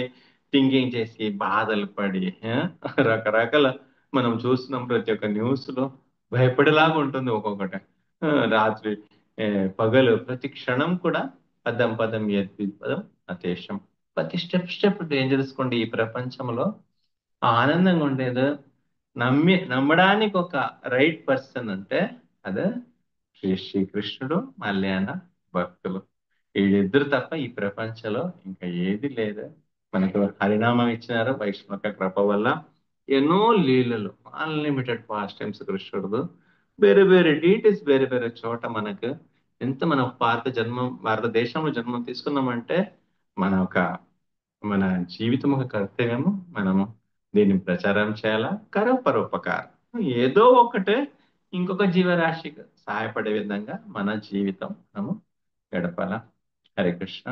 థింకింగ్ చేసి బాధలు పడి రకరకాల మనం చూస్తున్నాం ప్రతి ఒక్క న్యూస్ లో భయపడేలాగా ఉంటుంది ఒక్కొక్కటి. రాత్రి పగలు ప్రతి క్షణం కూడా పదం పదం పదం అతేషం, ప్రతి స్టెప్ స్టెప్ డేంజరస్ కొండి ఈ ప్రపంచంలో. ఆనందంగా ఉండేది నమ్మడానికి ఒక రైట్ పర్సన్ అంటే అదే శ్రీకృష్ణుడు, మల్యాన భక్తులు. వీళ్ళిద్దరు తప్ప ఈ ప్రపంచంలో ఇంకా ఏది లేదు. మనకు హరినామం ఇచ్చినారు వైష్ణవ కృప వల్ల, ఎన్నో లీలలు, అన్లిమిటెడ్ పాస్ట్ టైమ్స్ కృష్ణుడు, వేరే వేరే డీటెయిల్స్ వేరే వేరే చోట మనకు ఎంత మన భారతదేశంలో జన్మం తీసుకున్నామంటే మన జీవితం ఒక కర్తవ్యము. మనము దీన్ని ప్రచారం చేయాలా, పరోపకారం ఏదో ఒకటే ఇంకొక జీవరాశికి సహాయపడే విధంగా మన జీవితం మనము గడపాల. హరే కృష్ణ.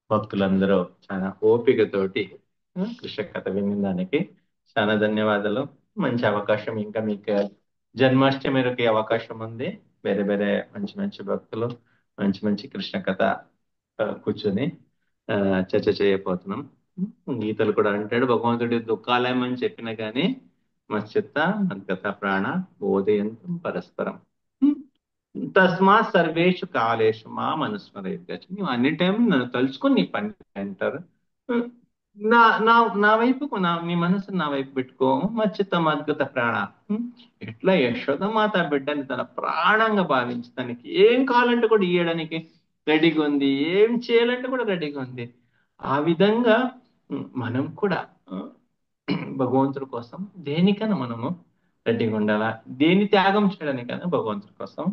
భక్తులందరూ చాలా ఓపికతోటి కృష్ణ కథ వినడానికి చాలా ధన్యవాదాలు. మంచి అవకాశం ఇంకా మీకు జన్మాష్టమికి అవకాశం ఉంది. వేరే వేరే మంచి మంచి భక్తులు మంచి మంచి కృష్ణ కథ కూర్చొని ఆ, చర్చ చేయబోతున్నాం. గీతలు కూడా అంటాడు భగవంతుడి దుఃఖాలయం అని చెప్పిన కానీ మచ్చిత్త మద్గత ప్రాణ బోధయంతం పరస్పరం తస్మాత్ సర్వేషు కాలేషు మా మనుస్మరేత్. నువ్వు అన్ని టైం నన్ను తలుచుకొని నీ పని అంటారు. నా నా నా వైపుకు నీ మనసు నా వైపు పెట్టుకో. మచ్చిత మద్గత ప్రాణ. ఎట్లా యశోదమాత బిడ్డని తన ప్రాణంగా భావించి తనకి ఏం కావాలంటే కూడా ఇయ్యడానికి రెడీగా ఉంది, ఏం చేయాలంటే కూడా రెడీగా ఉంది. ఆ విధంగా మనం కూడా భగవంతుడి కోసం దేనికైనా మనము రెడీగా ఉండాలా. దేని త్యాగం చేయడానికైనా భగవంతుడి కోసం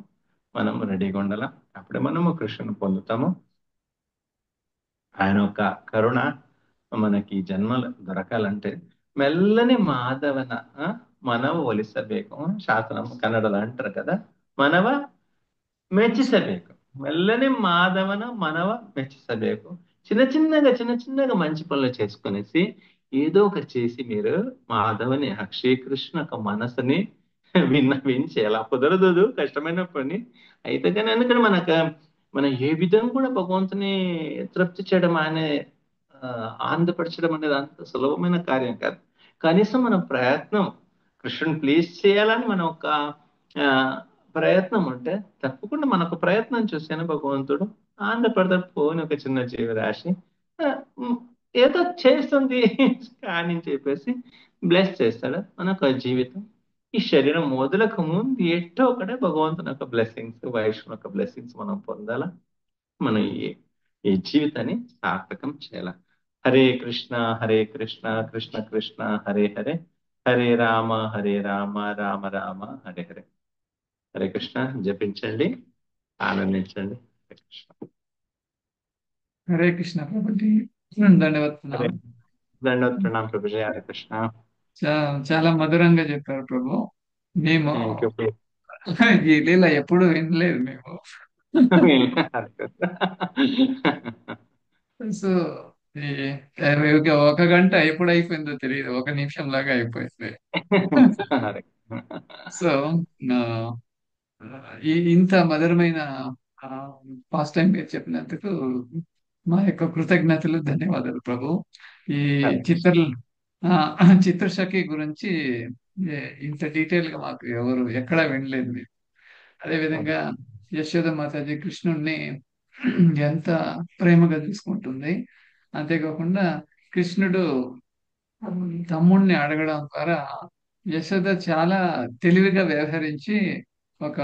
మనం రెడీగా ఉండాలా. అప్పుడే మనము కృష్ణను పొందుతాము. ఆయన యొక్క కరుణ మనకి ఈ జన్మలు దొరకాలంటే మెల్లని మాధవన మనవ ఒలిసಬೇಕು. శాసనం కన్నడలో అంటారు కదా, మనవ ಮೆಚ್ಚಿಸಬೇಕು. మెల్లని మాధవన మనవ మెచ్ಚಿಸಬೇಕು. చిన్న చిన్నగా మంచి పనులు చేసుకునేసి ఏదో ఒకటి చేసి మీరు మాధవని శ్రీకృష్ణ యొక్క మనసుని విన్నవించి ఎలా కుదరదు, కష్టమైన పని అయితే. కానీ ఎందుకంటే మనం ఏ విధంగా కూడా భగవంతుని తృప్తి చేయడం, ఆ, ఆనందపరచడం అనేది అంత సులభమైన కార్యం కాదు. కనీసం మన ప్రయత్నం కృష్ణుని ప్లీజ్ చేయాలని మన ఒక ఆ, ప్రయత్నం ఉంటే తప్పకుండా మనకు ప్రయత్నం చూసాను భగవంతుడు ఆనందపడతాడు. పోని ఒక చిన్న జీవరాశి ఆ, ఉమ్, ఏదో చేస్తుంది కానీ చెప్పేసి బ్లెస్ చేస్తాడు. మనకు జీవితం ఈ శరీరం మొదలకు ముందు ఎట్టో ఒకటే భగవంతుని యొక్క బ్లెస్సింగ్స్, వైష్ణవ యొక్క బ్లెస్సింగ్స్ మనం పొందాలా. మనం ఈ జీవితాన్ని సార్థకం చేయాల. హరే కృష్ణ కృష్ణ కృష్ణ హరే హరే, హరే రామ రామ రామ హరే హరే. హరే కృష్ణ జపించండి, ఆనందించండి. హరే కృష్ణ. హరే కృష్ణ ప్రభుజీ. ధన్యవాదాలు. హరే దండవత్ ప్రణాం ప్రభుజీ. హరే కృష్ణ. చాలా మధురంగా చెప్పారు ప్రభు. మేము థ్యాంక్ యూ. ఈ లీల ఎప్పుడు వినలేదు మేము. హరే కృష్ణ. సో ఒక గంట ఎప్పుడు అయిపోయిందో తెలియదు, ఒక నిమిషం లాగా అయిపోయింది. హరే సో ఇంత మధురమైన ఫాస్ట్ టైం మీరు చెప్పినందుకు మా యొక్క కృతజ్ఞతలు, ధన్యవాదాలు ప్రభు. ఈ చిత్ర చిత్రశఖి గురించి ఇంత డీటెయిల్ గా మాకు ఎవరు ఎక్కడా వినలేదు మీరు. అదేవిధంగా యశోద మాతాజీ కృష్ణుణ్ణి ఎంత ప్రేమగా చూసుకుంటుంది. అంతేకాకుండా కృష్ణుడు తమ్ముడిని అడగడం ద్వారా యశోద చాలా తెలివిగా వ్యవహరించి ఒక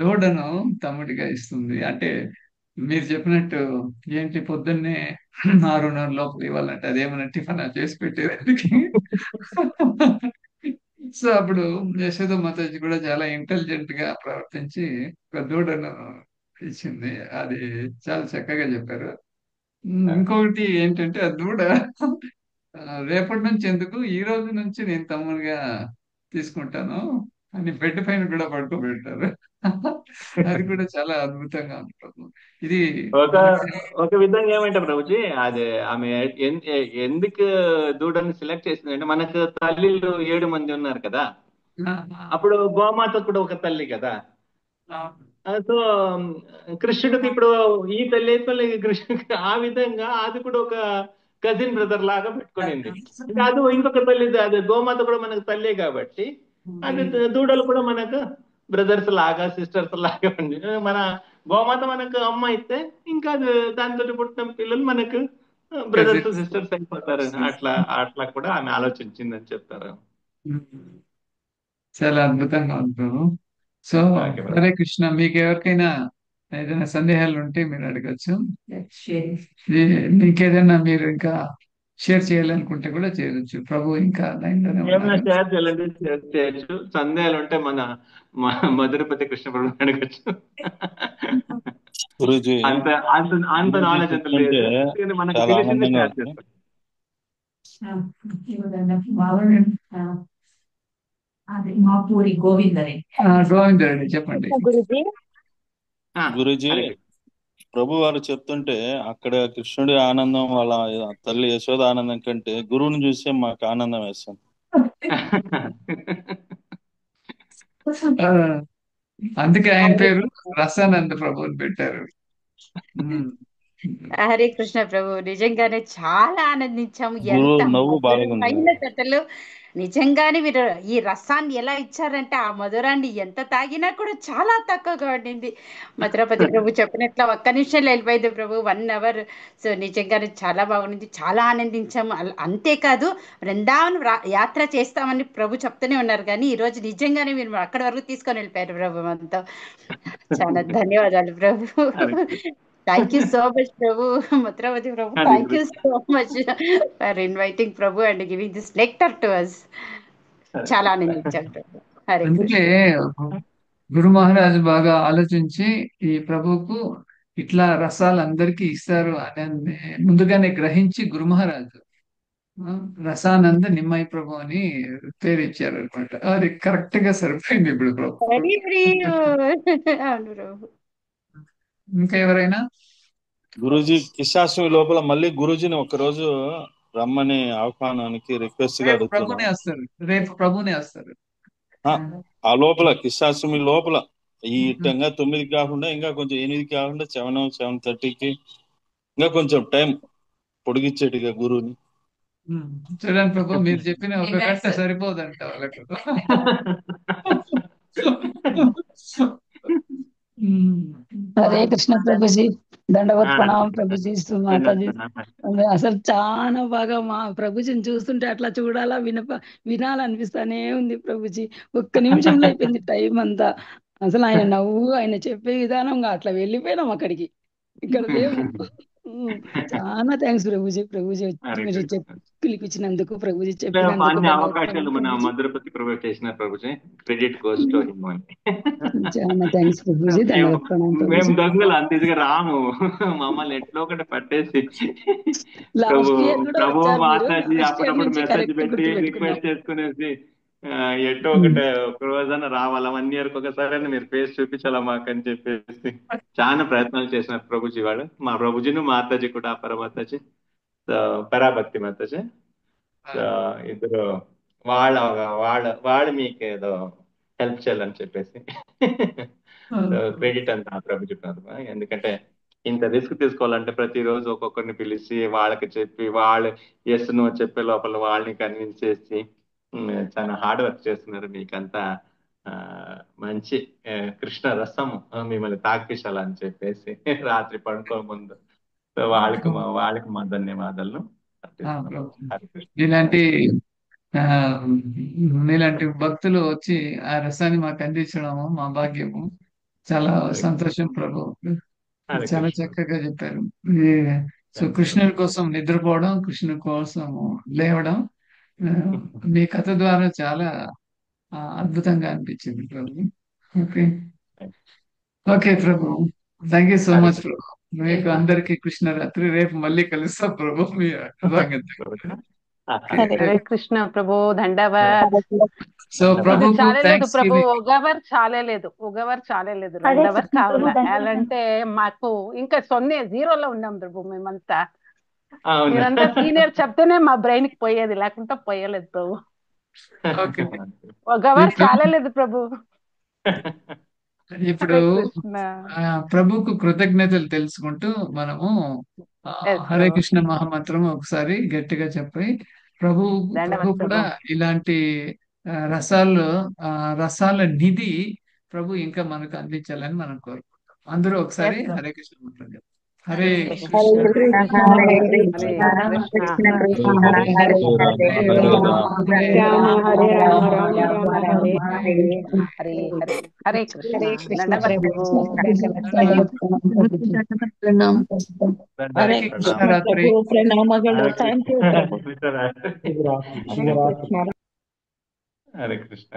దూడను తమ్ముడిగా ఇస్తుంది. అంటే మీరు చెప్పినట్టు ఏంటి పొద్దున్నే 6:30 లోపల ఇవ్వాలంటే అదేమైనా టిఫిన్ చేసి పెట్టేదానికి. సో అప్పుడు యశోద మాతాజీ కూడా చాలా ఇంటెలిజెంట్ గా ప్రవర్తించి ఒక దూడను ఇచ్చింది. అది చాలా చక్కగా చెప్పారు. ఇంకొకటి ఏంటంటే ఆ దూడ రేపటి నుంచి ఎందుకు, ఈ రోజు నుంచి నేను తమ్మునిగా తీసుకుంటాను అని బెడ్ పైన కూడా పడుకోబెట్టారు. అది కూడా చాలా అద్భుతంగా ఉంటుంది. ఇది ఒక ఒక విధంగా ఏమంటే ప్రభుజీ, అదే ఆమె ఎందుకు దూడని సెలెక్ట్ చేసిందంటే మనకు తల్లిలు 7 మంది ఉన్నారు కదా. అప్పుడు గోమాత కూడా ఒక తల్లి కదా. సో కృష్ణుడికి ఇప్పుడు ఈ తల్లి కృష్ణుడికి ఆ విధంగా అది కూడా ఒక కజిన్ బ్రదర్ లాగా పెట్టుకునింది. అంటే అది ఇంకొక తల్లి, అది గోమాత కూడా మనకు తల్లే కాబట్టి అది దూడలు కూడా మనకు బ్రదర్స్ లాగా సిస్టర్స్ లాగా ఉంది. మన గోమాత మనకు అమ్మ అయితే ఇంకా అది దాంతో పుట్టిన పిల్లలు మనకు బ్రదర్స్ సిస్టర్స్ అయిపోతారు. అట్లా అట్లా కూడా ఆమె ఆలోచించిందని చెప్తారు. చాలా అద్భుతంగా ఉంటారు. So okay brother. Hare Krishna. మీకు ఎవరికైనా ఏదైనా సందేహాలు ఉంటే మీరు అడగచ్చు. మీకేదైనా మీరు ఇంకా షేర్ చేయాలనుకుంటే కూడా చేయొచ్చు. ప్రభు ఇంకా లైన్ లోనే ఏమైనా ఉన్నారు. షేర్ చేయాలంటే షేర్ చేయొచ్చు. సందేహాలు ఉంటే మన మధురపతి కృష్ణ ప్రభు అడగచ్చు. గురూజీ అంత అంత అంత నాలెడ్జ్ అంత లేదు, ఎందుకంటే మనకు చాలా తెలిసింది ఆనందంగా షేర్ ఉంది. చేస్తాం. అది మా పూరి గోవిందరే. గోవిందరెడ్డి చెప్పండి. గురుజీ గురూజీ, హరే కృష్ణ. ప్రభు వారు చెప్తుంటే అక్కడ కృష్ణుడి ఆనందం వాళ్ళ తల్లి యశోద ఆనందం కంటే గురువుని చూసే మాకు ఆనందం వేస్తుంది. ఆ, అందుకే ఆయన పేరు రసానంద ప్రభు అని పెట్టారు. ఉమ్. హరే కృష్ణ ప్రభు, నిజంగానే చాలా ఆనందించాము. గురువు ఎంత నవ్వు బాగుంది. మధురమైన కథలు. నిజంగానే మీరు ఈ రసాన్ని ఎలా ఇచ్చారంటే ఆ మధురాన్ని ఎంత తాగినా కూడా చాలా తక్కువగా ఉండింది. మధురపతి ప్రభు చెప్పినట్లు ఒక్క నిమిషంలో వెళ్ళిపోయింది ప్రభు, 1 అవర్. సో నిజంగానే చాలా బాగుంది, చాలా ఆనందించాము. అంతేకాదు బృందావనం యాత్ర చేస్తామని ప్రభు చెప్తూనే ఉన్నారు, కానీ ఈ రోజు నిజంగానే మీరు అక్కడి వరకు తీసుకొని వెళ్ళిపోయారు ప్రభు మనతో. చాలా ధన్యవాదాలు ప్రభు. Hare Krishna. Thank you so much ప్రభు. మధురవతి ప్రభు, Hare thank you Krishna. So much for inviting ప్రభు and giving this nectar to us. Hare చాలా కృష్ణ. ఆనందించాం ప్రభు. హరే అందుకే కృష్ణ. గురు మహారాజు బాగా ఆలోచించి ఈ ప్రభువుకు ఇట్లా రసాలు అందరికీ ఇస్తారు అని ముందుగానే గ్రహించి గురు మహారాజు రసానంద నిమ్మయ్య ప్రభు అని పేరు ఇచ్చారు అనమాట. అది కరెక్ట్ గా సరిపోయింది ఇప్పుడు ప్రభు. హరి ప్రియు. అవును ప్రభు. ఇంకా ఎవరైనా? గురూజీ కిశాశ్వమి లోపల మళ్ళీ గురూజీని ఒక రోజు రమ్మని ఆహ్వానానికి రిక్వెస్ట్ గా రేపు అడుగుతున్నాం. ప్రభునే వస్తారు, రేపు ప్రభునే వస్తారు. ఆ లోపల కిశాశ్వమి లోపల ఈ ఇట్టంగా 9కి కాకుండా ఇంకా కొంచెం 8కి కాకుండా 7:30కి ఇంకా కొంచెం టైం పొడిగించేట్టుగా గురువుని. చూడండి ప్రభు, మీరు చెప్పిన 1 గంట సరిపోదంట వాళ్ళకు. హరే కృష్ణ ప్రభుజీ, దండవత్ ప్రణామం ప్రభుజీ, మాతాజీ. అసలు చాలా బాగా మా ప్రభుజీని చూస్తుంటే అట్లా చూడాలా వినాలనిపిస్తానే ఉంది ప్రభుజీ. ఒక్క నిమిషంలో అయిపోయింది టైం అంతా. అసలు ఆయన నవ్వు, ఆయన చెప్పే విధానం అట్లా వెళ్ళిపోయినాం అక్కడికి, ఇక్కడ లేవు. చాలా థ్యాంక్స్ ప్రభుజీ. ప్రభుజీ మీరు పిలిపించినందుకు, ప్రభుజీ చెప్పినందుకు అన్ని అవకాశాలు మన మధురపతి ప్రభు చేసిన Prabhuji, credit goes to him అని. చాలా థ్యాంక్స్ ప్రభుజీ, ధన్యవాదాలు ప్రణామం మేము ప్రభుజీ. దొంగలు అంత ఇదిగా రాము, మమ్మల్ని ఎట్లో ఒకటి పట్టేసి ప్రభు లాస్ట్ ఇయర్ కూడా ప్రభు వచ్చారు మీరు, మాతాజీ లాస్ట్ ఇయర్ అప్పుడప్పుడు నుంచి మెసేజ్ కరెక్ట్ పెట్టి గుర్తుపెట్టుకున్నాం. రిక్వెస్ట్ చేసుకునేసి ఎట్టో ఒకటి ఒక రోజైనా రావాలా, 1 ఇయర్కి ఒకసారి మీరు ఫేస్ చూపించాలా మాకు అని చెప్పేసి చాలా ప్రయత్నాలు చేసినారు ప్రభుజీ వాడు. మా ప్రభుజీను మాతాజీ కూడా, పరమాతాజీ, పరాభక్తి మాతాజీ, ఇద్దరు వాళ్ళ వాళ్ళ వాళ్ళు మీకు ఏదో హెల్ప్ చేయాలని చెప్పేసి క్రెడిట్ అంతా ప్రభుజీ ప్రార్థన. ఎందుకంటే ఇంత రిస్క్ తీసుకోవాలంటే ప్రతిరోజు ఒక్కొక్కరిని పిలిచి వాళ్ళకి చెప్పి వాళ్ళు ఎస్ నో చెప్పే లోపల వాళ్ళని కన్విన్స్ చేసి చాలా హార్డ్ వర్క్ చేస్తున్నారు. మీకంతా మంచి కృష్ణ రసం మిమ్మల్ని తాకిపించాలని చెప్పేసి రాత్రి పడుకో ముందు వాళ్ళకి మా ధన్యవాదాలు. ఇలాంటి ఇలాంటి భక్తులు వచ్చి ఆ రసాన్ని మాకు అందించడము మా భాగ్యము. చాలా సంతోషం ప్రభు, చాలా చక్కగా చెప్పారు. సో కృష్ణుడి కోసం నిద్రపోవడం, కృష్ణుడి కోసం లేవడం మీ కథ ద్వారా చాలా అద్భుతంగా అనిపించింది ప్రభు. ఓకే ఓకే ప్రభు, థ్యాంక్ యూ సో మచ్ ప్రభు. మీకు అందరికీ కృష్ణరాత్రి. రేపు మళ్ళీ కలుస్తాం ప్రభు. మీ హరే కృష్ణ ప్రభు, దండవత్. సో ప్రభు చాలేదు ప్రభు, ఒగవర్ చాలేదు, 2 అవర్ కావాలి. అలాంటే మాకు ఇంకా 0లో ఉన్నాం ప్రభు. మేమంతా మీరంతా సీనియర్ చెప్తేనే మా బ్రెయిన్ కి పోయేది, లేకుంటే పోయలేదు ప్రభు. 1 అవర్ చాలేదు ప్రభు. ఇప్పుడు ప్రభుకు కృతజ్ఞతలు తెలుసుకుంటూ మనము హరే కృష్ణ మహామంత్రం ఒకసారి గట్టిగా చెప్పి ప్రభు కూడా ఇలాంటి రసాల నిధి ప్రభు ఇంకా మనకు అందించాలని మనం కోరుకుంటాం. అందరూ ఒకసారి హరే కృష్ణ మంత్రం చెప్పండి. హరే కృష్ణరాత్రి. హరే కృష్ణ.